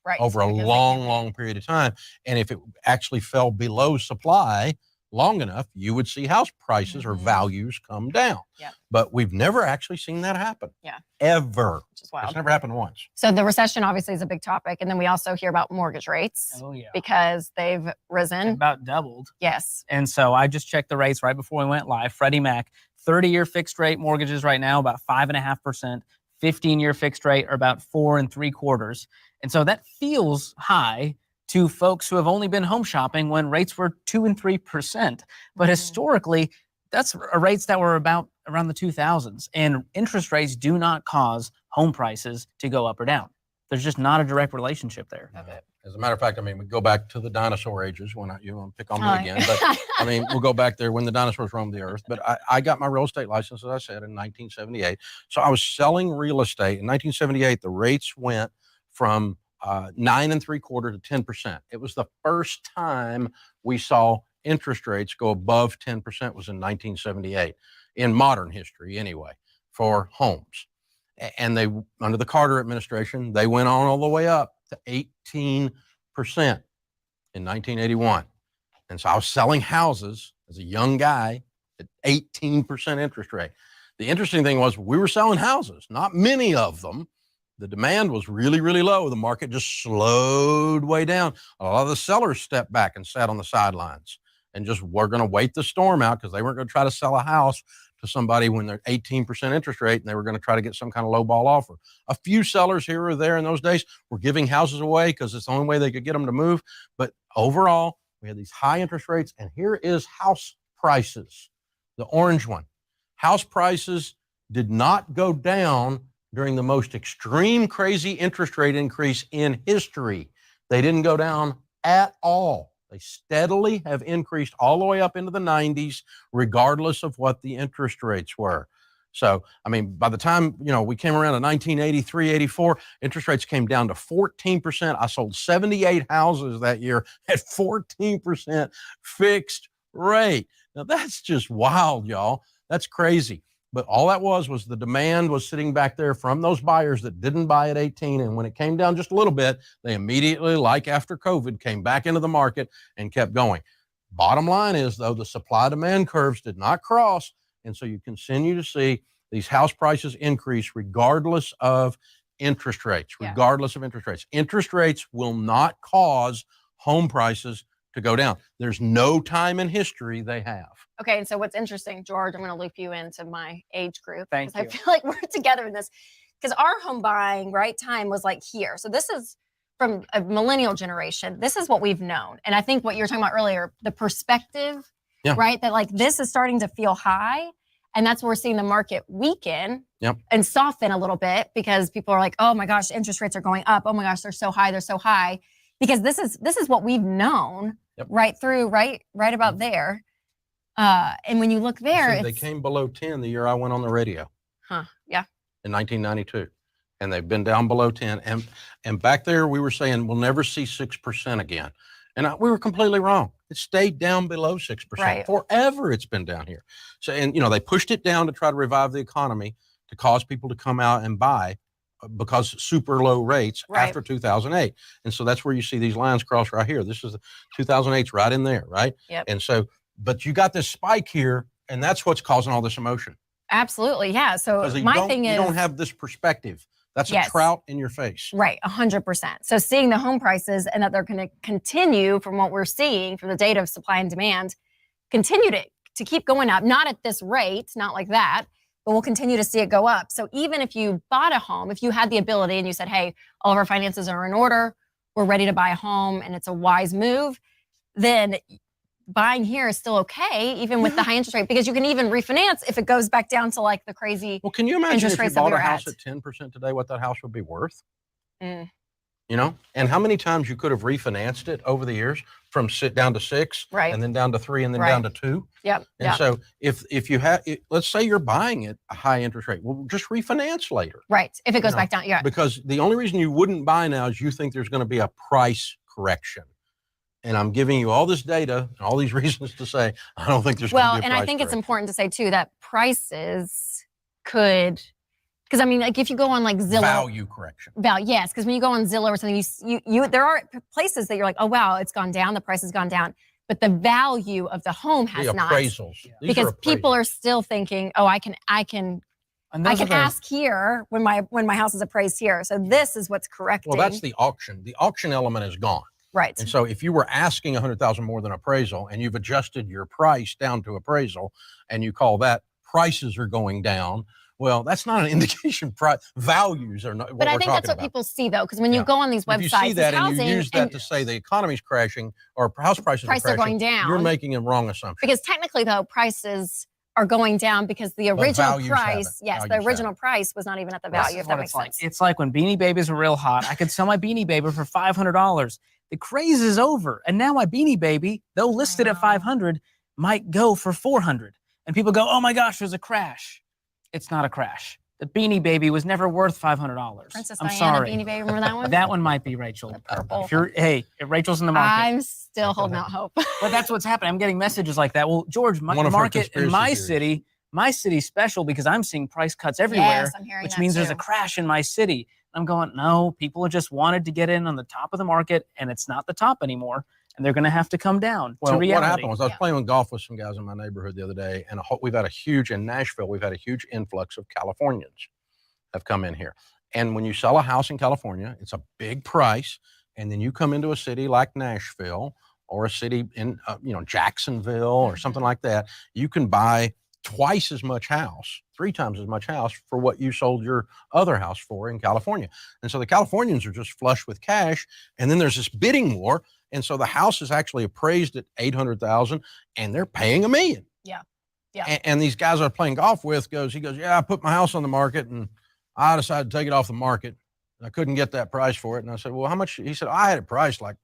Right. over a because they long, can't- long period of time. And if it actually fell below supply long enough, you would see house prices or Mhm. values come down. Yeah. But we've never actually seen that happen. Yeah. Ever. Which is wild. It's never happened once. So the recession obviously is a big topic. And then we also hear about mortgage rates Oh yeah. because they've risen. About doubled. Yes. And so I just checked the rates right before we went live. Freddie Mac, 30-year fixed rate mortgages right now about 5.5%. 15-year fixed rate are about 4.75%. And so that feels high to folks who have only been home shopping when rates were 2% and 3%. But Mhm. historically, that's rates that were about around the 2000s. And interest rates do not cause home prices to go up or down. There's just not a direct relationship there. Okay. As a matter of fact, we go back to the dinosaur ages when you want to pick on me Oh, again, but we'll go back there when the dinosaurs roamed the earth. But I got my real estate license, as I said, in 1978. So I was selling real estate in 1978. The rates went from 9.75% to 10%. It was the first time we saw interest rates go above 10% was in 1978 in modern history anyway, for homes. And they, under the Carter administration, they went on all the way up to 18% in 1981. And so I was selling houses as a young guy at 18% interest rate. The interesting thing was we were selling houses, not many of them. The demand was really, really low. The market just slowed way down. A lot of the sellers stepped back and sat on the sidelines and just were going to wait the storm out because they weren't going to try to sell a house to somebody when they're 18% interest rate, and they were going to try to get some kind of low ball offer. A few sellers here or there in those days were giving houses away because it's the only way they could get them to move. But overall, we had these high interest rates, and here is house prices, the orange one. House prices did not go down during the most extreme, crazy interest rate increase in history. They didn't go down at all. They steadily have increased all the way up into the 90s, regardless of what the interest rates were. So, by the time, we came around to 1983, 84, interest rates came down to 14%. I sold 78 houses that year at 14% fixed rate. Now, that's just wild, y'all. That's crazy. But all that was the demand was sitting back there from those buyers that didn't buy at 18. And when it came down just a little bit, they immediately, like after COVID, came back into the market and kept going. Bottom line is, though, the supply-demand curves did not cross. And so you continue to see these house prices increase regardless of interest rates, Yeah. regardless of interest rates. Interest rates will not cause home prices to go down. There's no time in history they have. Okay, and so what's interesting, George, I'm going to loop you into my age group. Thank 'cause you. I feel like we're together in this. Because our home buying, right, time was like here. So this is from a millennial generation. This is what we've known. And I think what you were talking about earlier, the perspective, Yeah. right, that like this is starting to feel high. And that's where we're seeing the market weaken Yep. and soften a little bit because people are like, oh my gosh, interest rates are going up. Oh my gosh, they're so high, they're so high. Because this is what we've known Yep. right through, right about there. And when you look there, See, they came below 10 the year I went on the radio yeah. in 1992. And they've been down below 10. And back there, we were saying we'll never see 6% again. And we were completely wrong. It stayed down below 6%. Right. Forever it's been down here. So, and they pushed it down to try to revive the economy, to cause people to come out and buy because super low rates Right. after 2008. And so that's where you see these lines cross right here. This is the 2008's right in there, right? Yep. And so, but you got this spike here, and that's what's causing all this emotion. Absolutely. Yeah. So Because my thing is, you don't have this perspective. That's Yes. a trout in your face. right, 100%. So seeing the home prices and that they're going to continue from what we're seeing from the data of supply and demand, continue to keep going up, not at this rate, not like that, but we'll continue to see it go up. So even if you bought a home, if you had the ability and you said, hey, all of our finances are in order, we're ready to buy a home and it's a wise move, then buying here is still okay, even with the high interest rate, because you can even refinance if it goes back down to like the crazy. Well, can you imagine Interest if you rates that bought we a were house at. at 10% today, what that house would be worth? Mm. And how many times you could have refinanced it over the years from down to 6, Right. and then down to 3, and then Right. down to 2. Yep. And Yep. so if you have, let's say you're buying it a high interest rate, well, just refinance later. Right. If it goes know, back down, yeah. Because the only reason you wouldn't buy now is you think there's going to be a price correction. And I'm giving you all this data and all these reasons to say, I don't think there's going to Well, be a price and I think it's correction. important to say too that prices could, because I mean, like if you go on like Zillow, Value correction. yes, because when you go on Zillow or something, you there are places that you're like, oh wow, it's gone down, the price has gone down, but the value of the home has The not, appraisals. These because are people appraisals. are still thinking, oh, I can And those are the- ask here when my house is appraised here. So this is what's correcting. Well, that's the auction. The auction element is gone. right. And so if you were asking 100,000 more than appraisal and you've adjusted your price down to appraisal and you call that prices are going down, well, that's not an indication values are not what But I we're think talking that's what about. people see though, because when you Yeah. go on these If you websites, see that it's and housing, you use that to say the economy's crashing or house prices prices are are crashing, going down. you're making a wrong assumption. Because technically, though, prices are going down because the original values price, haven't. yes, the Values original price was not even at the This value, is if that what makes it's like. sense. It's like when Beanie Babies were real hot. I could sell my Beanie Baby for $500. The craze is over, and now my Beanie Baby, though listed at $500, might go for $400. And people go, "Oh my gosh, there's a crash." It's not a crash. The Beanie Baby was never worth $500. Princess I'm Diana, sorry. Beanie Baby, remember that one? That one might be Rachel. The purple. If Rachel's in the market. I'm still holding out hope. But that's what's happening. I'm getting messages like that. Well, George, my One of her market in my conspiracy city's special because I'm seeing price cuts everywhere, Yes, I'm hearing which that means there's too. a crash in my city. I'm going, no, people just wanted to get in on the top of the market, and it's not the top anymore, and they're going to have to come down Well, to what reality. happened was I was Yeah. playing golf with some guys in my neighborhood the other day, and in Nashville, we've had a huge influx of Californians have come in here. And when you sell a house in California, it's a big price. And then you come into a city like Nashville or a city in, Jacksonville or something like that, you can buy twice as much house, 3 times as much house for what you sold your other house for in California. And so the Californians are just flush with cash. And then there's this bidding war. And so the house is actually appraised at $800,000 and they're paying $1 million. Yeah. Yeah. And these guys I was playing golf with he goes, yeah, I put my house on the market and I decided to take it off the market. I couldn't get that price for it. And I said, well, how much? He said, I had it priced like,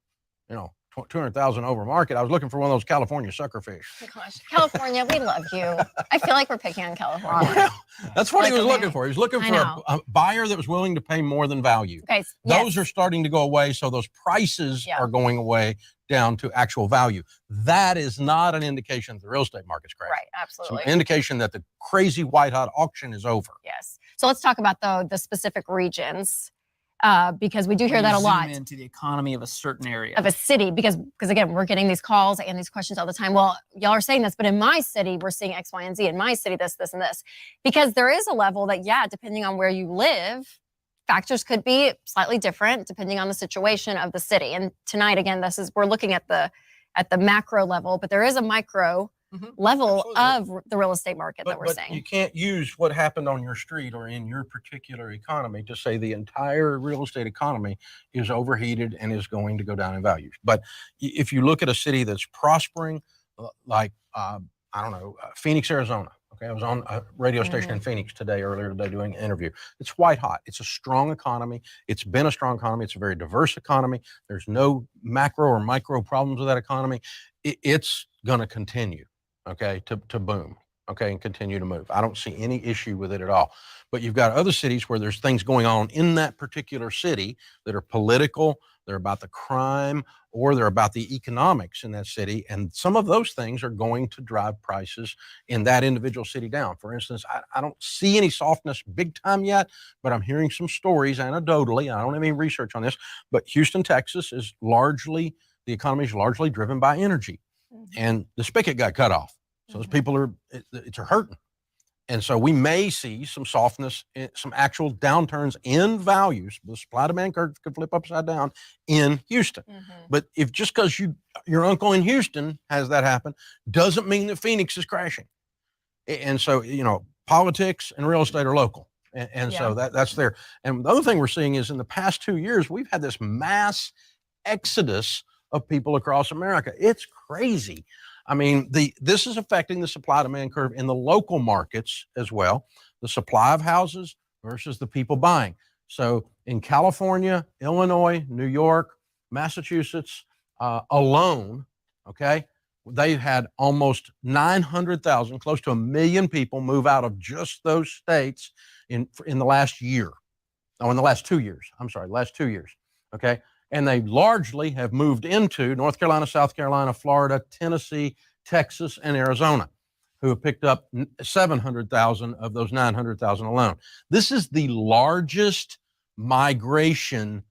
200,000 over market. I was looking for one of those California sucker fish. Oh my gosh, California, we love you. I feel like we're picking on California. Well, that's what he was Like, looking for. He was looking I for know. a buyer that was willing to pay more than value. Okay, Those are starting to go away. So those prices Yeah. are going away down to actual value. That is not an indication that the real estate market's crashing. right, It's an absolutely. indication that the crazy white hot auction is over. Yes. So let's talk about the specific regions because we do hear When that you a lot. zoom into the economy of a certain area. Of a city because again we're getting these calls and these questions all the time. Well, y'all are saying this, but in my city we're seeing X, Y, and Z. In my city, this, and this, because there is a level that depending on where you live, factors could be slightly different depending on the situation of the city. And tonight, again, we're looking at the macro level, but there is a micro level Absolutely. of the real estate market that we're But seeing. you can't use what happened on your street or in your particular economy to say the entire real estate economy is overheated and is going to go down in values. But if you look at a city that's prospering, like, I don't know, Phoenix, Arizona. Okay, I was on a radio station in Phoenix earlier today doing an interview. It's white hot. It's a strong economy. It's been a strong economy. It's a very diverse economy. There's no macro or micro problems with that economy. It's going to continue, okay, to boom, okay, and continue to move. I don't see any issue with it at all. But you've got other cities where there's things going on in that particular city that are political, they're about the crime, or they're about the economics in that city. And some of those things are going to drive prices in that individual city down. For instance, I don't see any softness big time yet, but I'm hearing some stories anecdotally. I don't have any research on this, but Houston, Texas is the economy is largely driven by energy. And the spigot got cut off. So those people it's hurting. And so we may see some softness, some actual downturns in values. The supply demand curve could flip upside down in Houston. But if just because your uncle in Houston has that happen, doesn't mean that Phoenix is crashing. And so, politics and real estate are local. And so that's there. And the other thing we're seeing is in the past 2 years, we've had this mass exodus of people across America. It's crazy. I mean, this is affecting the supply demand curve in the local markets as well, the supply of houses versus the people buying. So in California, Illinois, New York, Massachusetts alone, okay, they've had almost 900,000, close to 1 million people move out of just those states in the last year. Oh, in the last 2 years. I'm sorry, last 2 years. Okay. And they largely have moved into North Carolina, South Carolina, Florida, Tennessee, Texas, and Arizona, who have picked up 700,000 of those 900,000 alone. This is the largest migration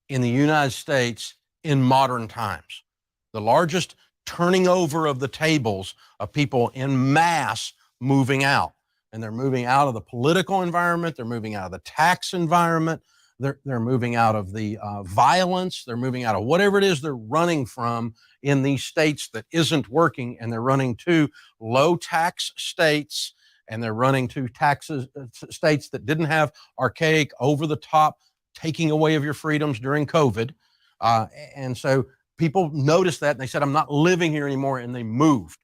in the United States in modern times. The largest turning over of the tables of people in mass moving out. And they're moving out of the political environment. They're moving out of the tax environment. They're moving out of the violence. They're moving out of whatever it is they're running from in these states that isn't working, and they're running to low tax states, and they're running to states that didn't have archaic, over the top, taking away of your freedoms during COVID. And so people noticed that and they said, I'm not living here anymore, and they moved.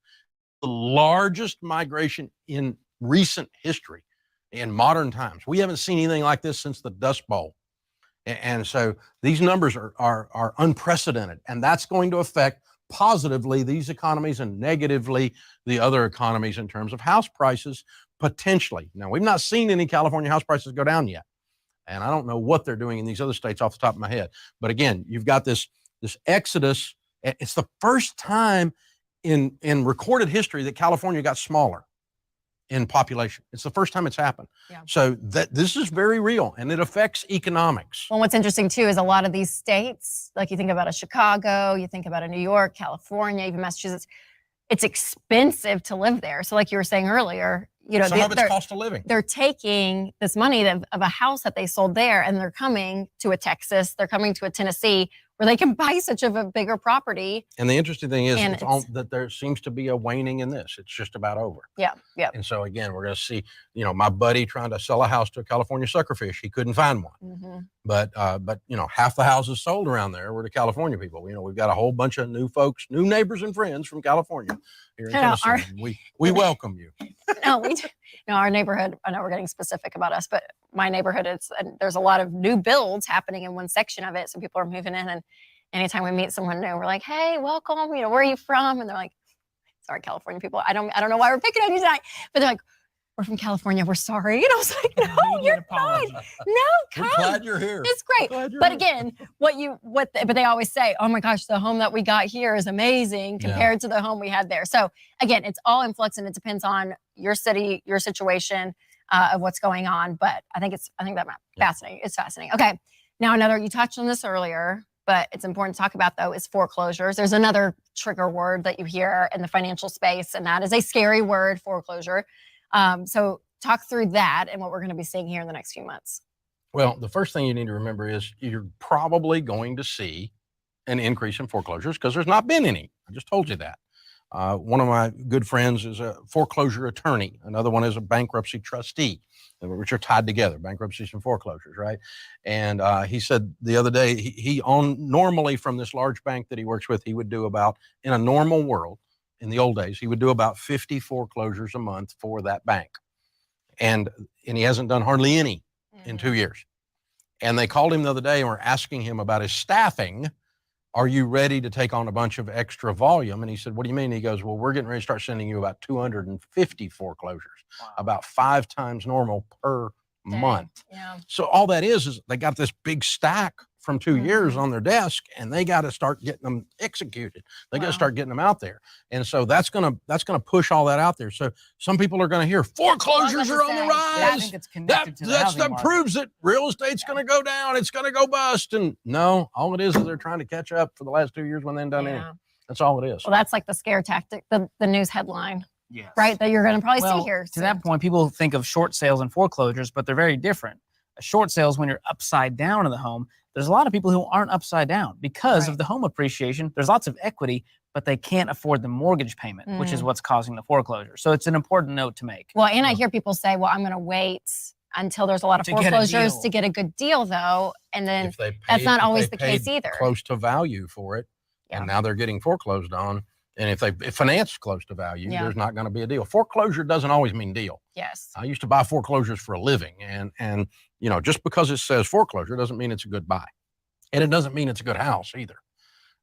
The largest migration in recent history in modern times. We haven't seen anything like this since the Dust Bowl. And so these numbers are unprecedented, and that's going to affect positively these economies and negatively the other economies in terms of house prices, potentially. Now, we've not seen any California house prices go down yet, and I don't know what they're doing in these other states off the top of my head. But again, you've got this exodus. It's the first time in recorded history that California got smaller in population. It's the first time it's happened. Yeah. So this is very real, and it affects economics. Well, what's interesting too is a lot of these states, like you think about a Chicago, you think about a New York, California, even Massachusetts, it's expensive to live there. So like you were saying earlier, some of it's cost of living. They're taking this money of a house that they sold there, and they're coming to a Texas, they're coming to a Tennessee, where they can buy such of a bigger property. And the interesting thing is that there seems to be a waning in this. It's just about over. Yeah, yeah. And so again, we're going to see, my buddy trying to sell a house to a California suckerfish. He couldn't find one. Mm-hmm. But half the houses sold around there were to California people. We've got a whole bunch of new folks, new neighbors and friends from California here in Tennessee. We welcome you. Our neighborhood, I know we're getting specific about us, but my neighborhood, there's a lot of new builds happening in one section of it. So people are moving in, and anytime we meet someone new, we're like, hey, welcome, where are you from? And they're like, sorry, California people. I don't know why we're picking on you tonight, but they're like, we're from California, we're sorry. And I was like, no, you're fine. No, come. We're glad you're here. It's great. But again, but they always say, oh my gosh, the home that we got here is amazing compared to the home we had there. So again, it's all in flux, and it depends on your city, your situation, of what's going on. But I think that fascinating. It's fascinating. Okay. Now you touched on this earlier, but it's important to talk about though, is foreclosures. There's another trigger word that you hear in the financial space, and that is a scary word, foreclosure. So talk through that and what we're going to be seeing here in the next few months. Well, the first thing you need to remember is you're probably going to see an increase in foreclosures because there's not been any. I just told you that. One of my good friends is a foreclosure attorney. Another one is a bankruptcy trustee, which are tied together, bankruptcies and foreclosures, right? And he said the other day, he normally from this large bank that he works with, he would do about, in a normal world, in the old days, he would do about 50 foreclosures a month for that bank. And he hasn't done hardly any in 2 years. And they called him the other day and were asking him about his staffing. Are you ready to take on a bunch of extra volume? And he said, what do you mean? He goes, well, we're getting ready to start sending you about 250 foreclosures, about 5 times normal per month. Yeah. So all that is they got this big stack from 2 years on their desk, and they got to start getting them executed. They got to start getting them out there. And so that's gonna push all that out there. So some people are going to hear foreclosures are on the rise. Yeah, I think it's connected to the housing that market. proves that real estate's going to go down. It's going to go bust. And no, all it is they're trying to catch up for the last 2 years when they ain't done anything. That's all it is. Well, that's like the scare tactic, the news headline, Yes. right? That you're going to probably Well, see here. to that point, people think of short sales and foreclosures, but they're very different. A short sale is when you're upside down in the home. There's a lot of people who aren't upside down because of the home appreciation. There's lots of equity, but they can't afford the mortgage payment, which is what's causing the foreclosure. So it's an important note to make. Well, and I hear people say, well, I'm going to wait until there's a lot of To get a foreclosures deal. to get a good deal, though. And then If they that's not if always they the case paid either. Close to value for it, and now they're getting foreclosed on. And if they finance close to value, there's not going to be a deal. Foreclosure doesn't always mean deal. Yes. I used to buy foreclosures for a living, and just because it says foreclosure doesn't mean it's a good buy, and it doesn't mean it's a good house either.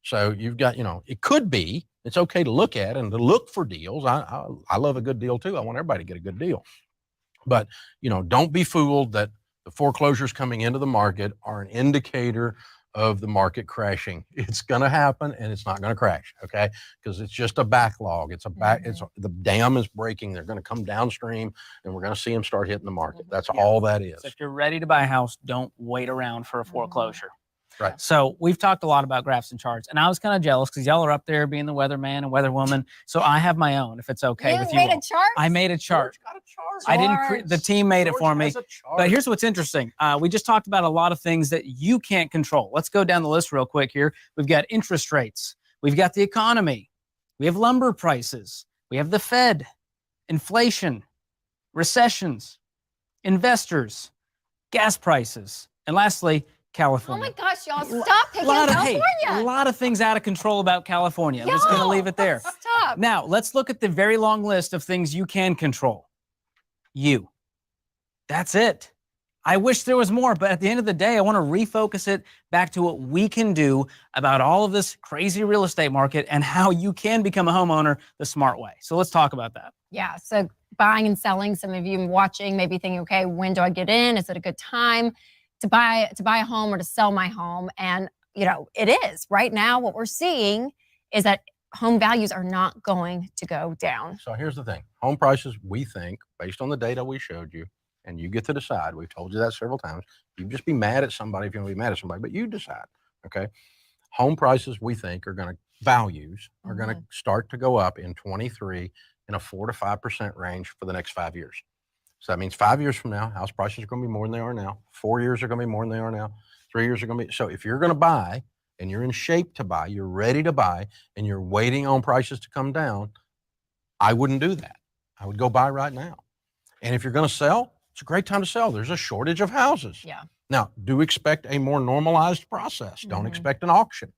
So you've got, it could be. It's okay to look at and to look for deals. I love a good deal too. I want everybody to get a good deal, but don't be fooled that the foreclosures coming into the market are an indicator of the market crashing. It's going to happen, and it's not going to crash, okay? Because it's just a backlog. It's the dam is breaking. They're going to come downstream, and we're going to see them start hitting the market. That's all that is. So if you're ready to buy a house, don't wait around for a foreclosure. Right. So we've talked a lot about graphs and charts, and I was kind of jealous because y'all are up there being the weatherman and weatherwoman. So I have my own, if it's okay with you. You made all. a chart? I made a chart. Got a chart. I didn't. The team made it for me. Has a chart. But here's what's interesting. We just talked about a lot of things that you can't control. Let's go down the list real quick here. We've got interest rates. We've got the economy. We have lumber prices. We have the Fed, inflation, recessions, investors, gas prices, and lastly, Oh California. my gosh, y'all, stop picking Hey, California. a lot of things out of control about California. I'm just going to Y'all, leave it there. Stop. Now, let's look at the very long list of things you can control. You. That's it. I wish there was more, but at the end of the day, I want to refocus it back to what we can do about all of this crazy real estate market and how you can become a homeowner the smart way. So let's talk about that. Yeah, so buying and selling, some of you watching may be thinking, okay, when do I get in? Is it a good time to buy a home or to sell my home? And it is. Right now, what we're seeing is that home values are not going to go down. So here's the thing. Home prices, we think, based on the data we showed you, and you get to decide. We've told you that several times. You just be mad at somebody if you want to be mad at somebody, but you decide, okay? Home prices, we think, values are going to start to go up in 23 in a 4 to 5% range for the next 5 years. So that means 5 years from now, house prices are going to be more than they are now. 4 years are going to be more than they are now. 3 years are going to be. So if you're going to buy and you're in shape to buy, you're ready to buy, and you're waiting on prices to come down, I wouldn't do that. I would go buy right now. And if you're going to sell, it's a great time to sell. There's a shortage of houses. Yeah. Now, do expect a more normalized process. Don't expect an auction.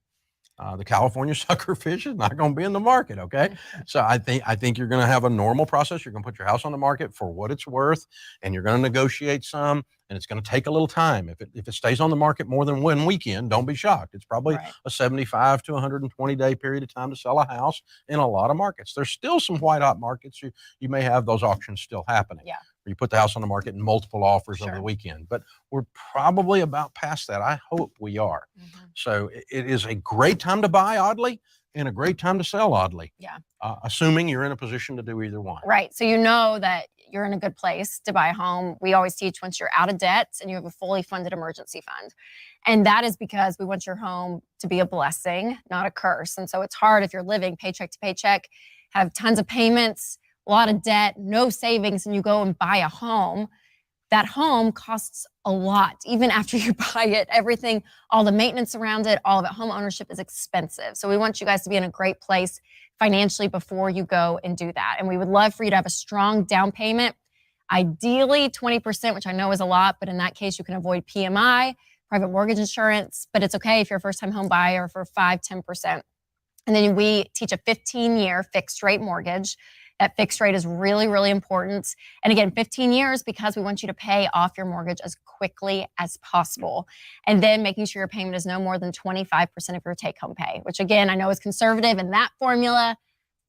The California sucker fish is not going to be in the market, okay? So I think you're going to have a normal process. You're going to put your house on the market for what it's worth, and you're going to negotiate some, and it's going to take a little time. If it stays on the market more than one weekend, don't be shocked. It's probably a 75 to 120 day period of time to sell a house in a lot of markets. There's still some white hot markets. You may have those auctions still happening. Yeah. You put the house on the market in multiple offers over the weekend, but we're probably about past that. I hope we are. So it is a great time to buy, oddly, and a great time to sell, oddly. Yeah. Assuming you're in a position to do either one. Right. So you know that you're in a good place to buy a home. We always teach once you're out of debt and you have a fully funded emergency fund. And that is because we want your home to be a blessing, not a curse. And so it's hard if you're living paycheck to paycheck, have tons of payments, a lot of debt, no savings, and you go and buy a home. that home costs a lot, even after you buy it. Everything, all the maintenance around it, all of it, home ownership is expensive. So we want you guys to be in a great place financially before you go and do that. And we would love for you to have a strong down payment, ideally 20%, which I know is a lot, but in that case, you can avoid PMI, private mortgage insurance, but it's okay if you're a first-time home buyer for 5-10%. And then we teach a 15-year fixed rate mortgage. That fixed rate is really, really important. And again, 15 years because we want you to pay off your mortgage as quickly as possible. And then making sure your payment is no more than 25% of your take-home pay, which again, I know is conservative, and that formula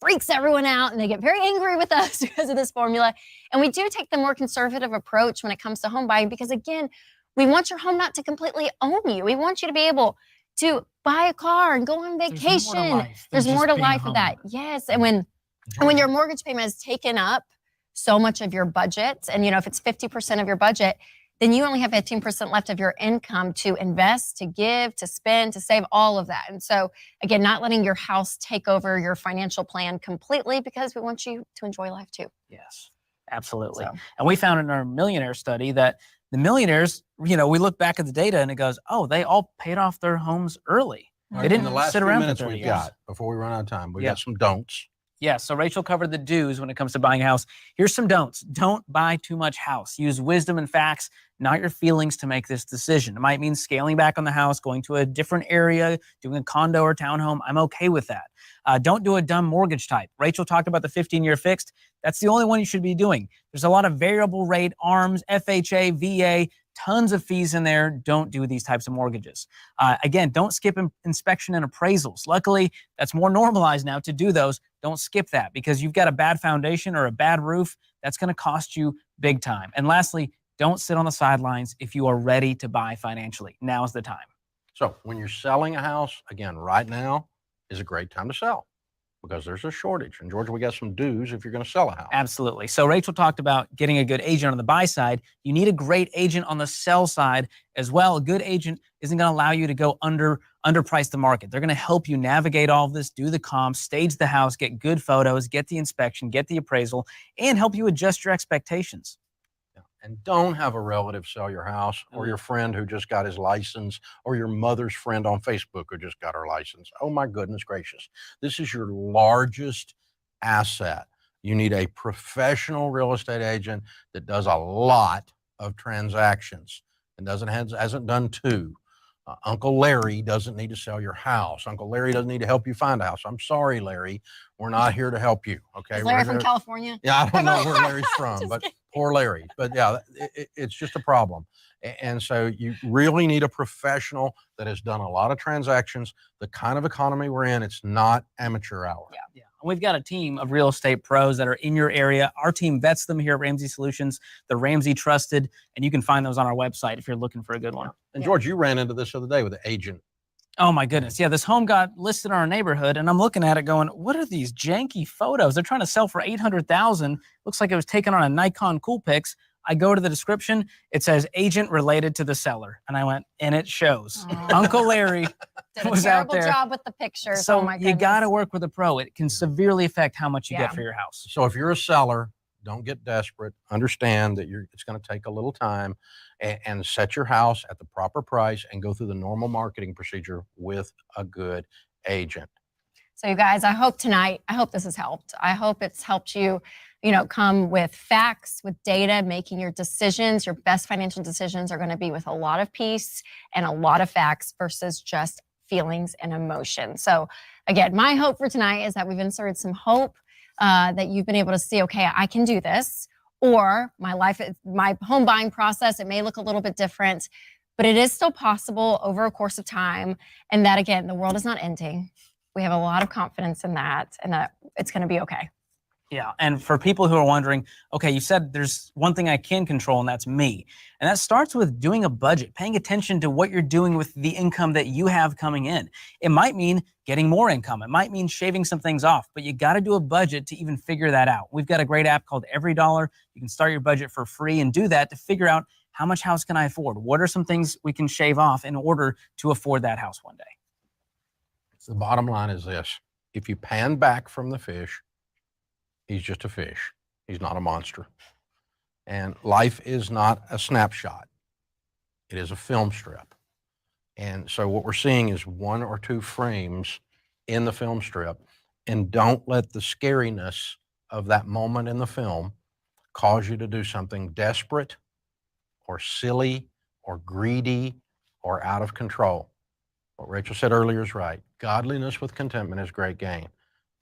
freaks everyone out and they get very angry with us because of this formula. And we do take the more conservative approach when it comes to home buying because again, we want your home not to completely own you. We want you to be able to buy a car and go on vacation. There's more to life of that. Yes. And when your mortgage payment has taken up so much of your budget, and if it's 50% of your budget, then you only have 15% left of your income to invest, to give, to spend, to save, all of that. And so again, not letting your house take over your financial plan completely because we want you to enjoy life too. Yes, absolutely. So. And we found in our millionaire study that the millionaires, we look back at the data and it goes, oh, they all paid off their homes early. Right. They didn't in the last sit few around minutes for 30 we've years. got, before we run out of time, we've got some don'ts. Yeah, so Rachel covered the do's when it comes to buying a house. Here's some don'ts. Don't buy too much house. Use wisdom and facts, not your feelings, to make this decision. It might mean scaling back on the house, going to a different area, doing a condo or townhome. I'm okay with that. Don't do a dumb mortgage type. Rachel talked about the 15-year fixed. That's the only one you should be doing. There's a lot of variable rate, ARMs, FHA, VA, tons of fees in there. Don't do these types of mortgages. Again, don't skip inspection and appraisals. Luckily, that's more normalized now to do those. Don't skip that because you've got a bad foundation or a bad roof. That's going to cost you big time. And lastly, don't sit on the sidelines if you are ready to buy financially. Now is the time. So when you're selling a house, again, right now is a great time to sell because there's a shortage. And Georgia, we got some do's if you're going to sell a house. Absolutely. So Rachel talked about getting a good agent on the buy side. You need a great agent on the sell side as well. A good agent isn't going to allow you to go underprice the market. They're going to help you navigate all of this, do the comps, stage the house, get good photos, get the inspection, get the appraisal, and help you adjust your expectations. And don't have a relative sell your house, or your friend who just got his license, or your mother's friend on Facebook who just got her license. Oh my goodness gracious. This is your largest asset. You need a professional real estate agent that does a lot of transactions and hasn't done two. Uncle Larry doesn't need to sell your house. Uncle Larry doesn't need to help you find a house. I'm sorry, Larry. We're not here to help you. Okay. Is Larry from California? Yeah, I don't know where Larry's from, but poor Larry. But yeah, it's just a problem. And so you really need a professional that has done a lot of transactions. The kind of economy we're in, it's not amateur hour. Yeah. And we've got a team of real estate pros that are in your area. Our team vets them here at Ramsey Solutions. They're Ramsey trusted, and you can find those on our website if you're looking for a good one. And George, you ran into this the other day with an agent. Oh my goodness. Yeah, this home got listed in our neighborhood, and I'm looking at it going, what are these janky photos? They're trying to sell for $800,000. Looks like it was taken on a Nikon Coolpix. I go to the description, it says agent related to the seller. And I went, and it shows. Uncle Larry was out there. Did a terrible job with the pictures. So oh my goodness. you got to work with a pro. It can severely affect how much you get for your house. So if you're a seller, don't get desperate. Understand that it's going to take a little time, and set your house at the proper price and go through the normal marketing procedure with a good agent. So you guys, I hope this has helped. I hope it's helped you, come with facts, with data, making your decisions. Your best financial decisions are going to be with a lot of peace and a lot of facts versus just feelings and emotion. So again, my hope for tonight is that we've inserted some hope, that you've been able to see, okay, I can do this. Or my home buying process, it may look a little bit different, but it is still possible over a course of time. And that, again, the world is not ending. We have a lot of confidence in that, and that it's going to be okay. Yeah. And for people who are wondering, okay, you said there's one thing I can control, and that's me. And that starts with doing a budget, paying attention to what you're doing with the income that you have coming in. It might mean getting more income. It might mean shaving some things off, but you got to do a budget to even figure that out. We've got a great app called Every Dollar. You can start your budget for free and do that to figure out how much house can I afford? What are some things we can shave off in order to afford that house one day? The bottom line is this. If you pan back from the fish, he's just a fish. He's not a monster. And life is not a snapshot. It is a film strip. And so what we're seeing is 1 or 2 frames in the film strip. And don't let the scariness of that moment in the film cause you to do something desperate or silly or greedy or out of control. What Rachel said earlier is right. Godliness with contentment is great gain.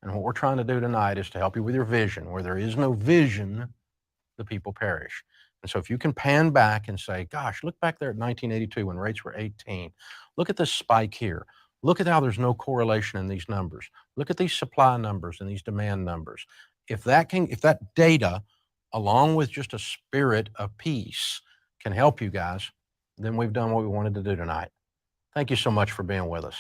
And what we're trying to do tonight is to help you with your vision. Where there is no vision, the people perish. And so if you can pan back and say, gosh, look back there at 1982 when rates were 18. Look at this spike here. Look at how there's no correlation in these numbers. Look at these supply numbers and these demand numbers. If that data, along with just a spirit of peace, can help you guys, then we've done what we wanted to do tonight. Thank you so much for being with us.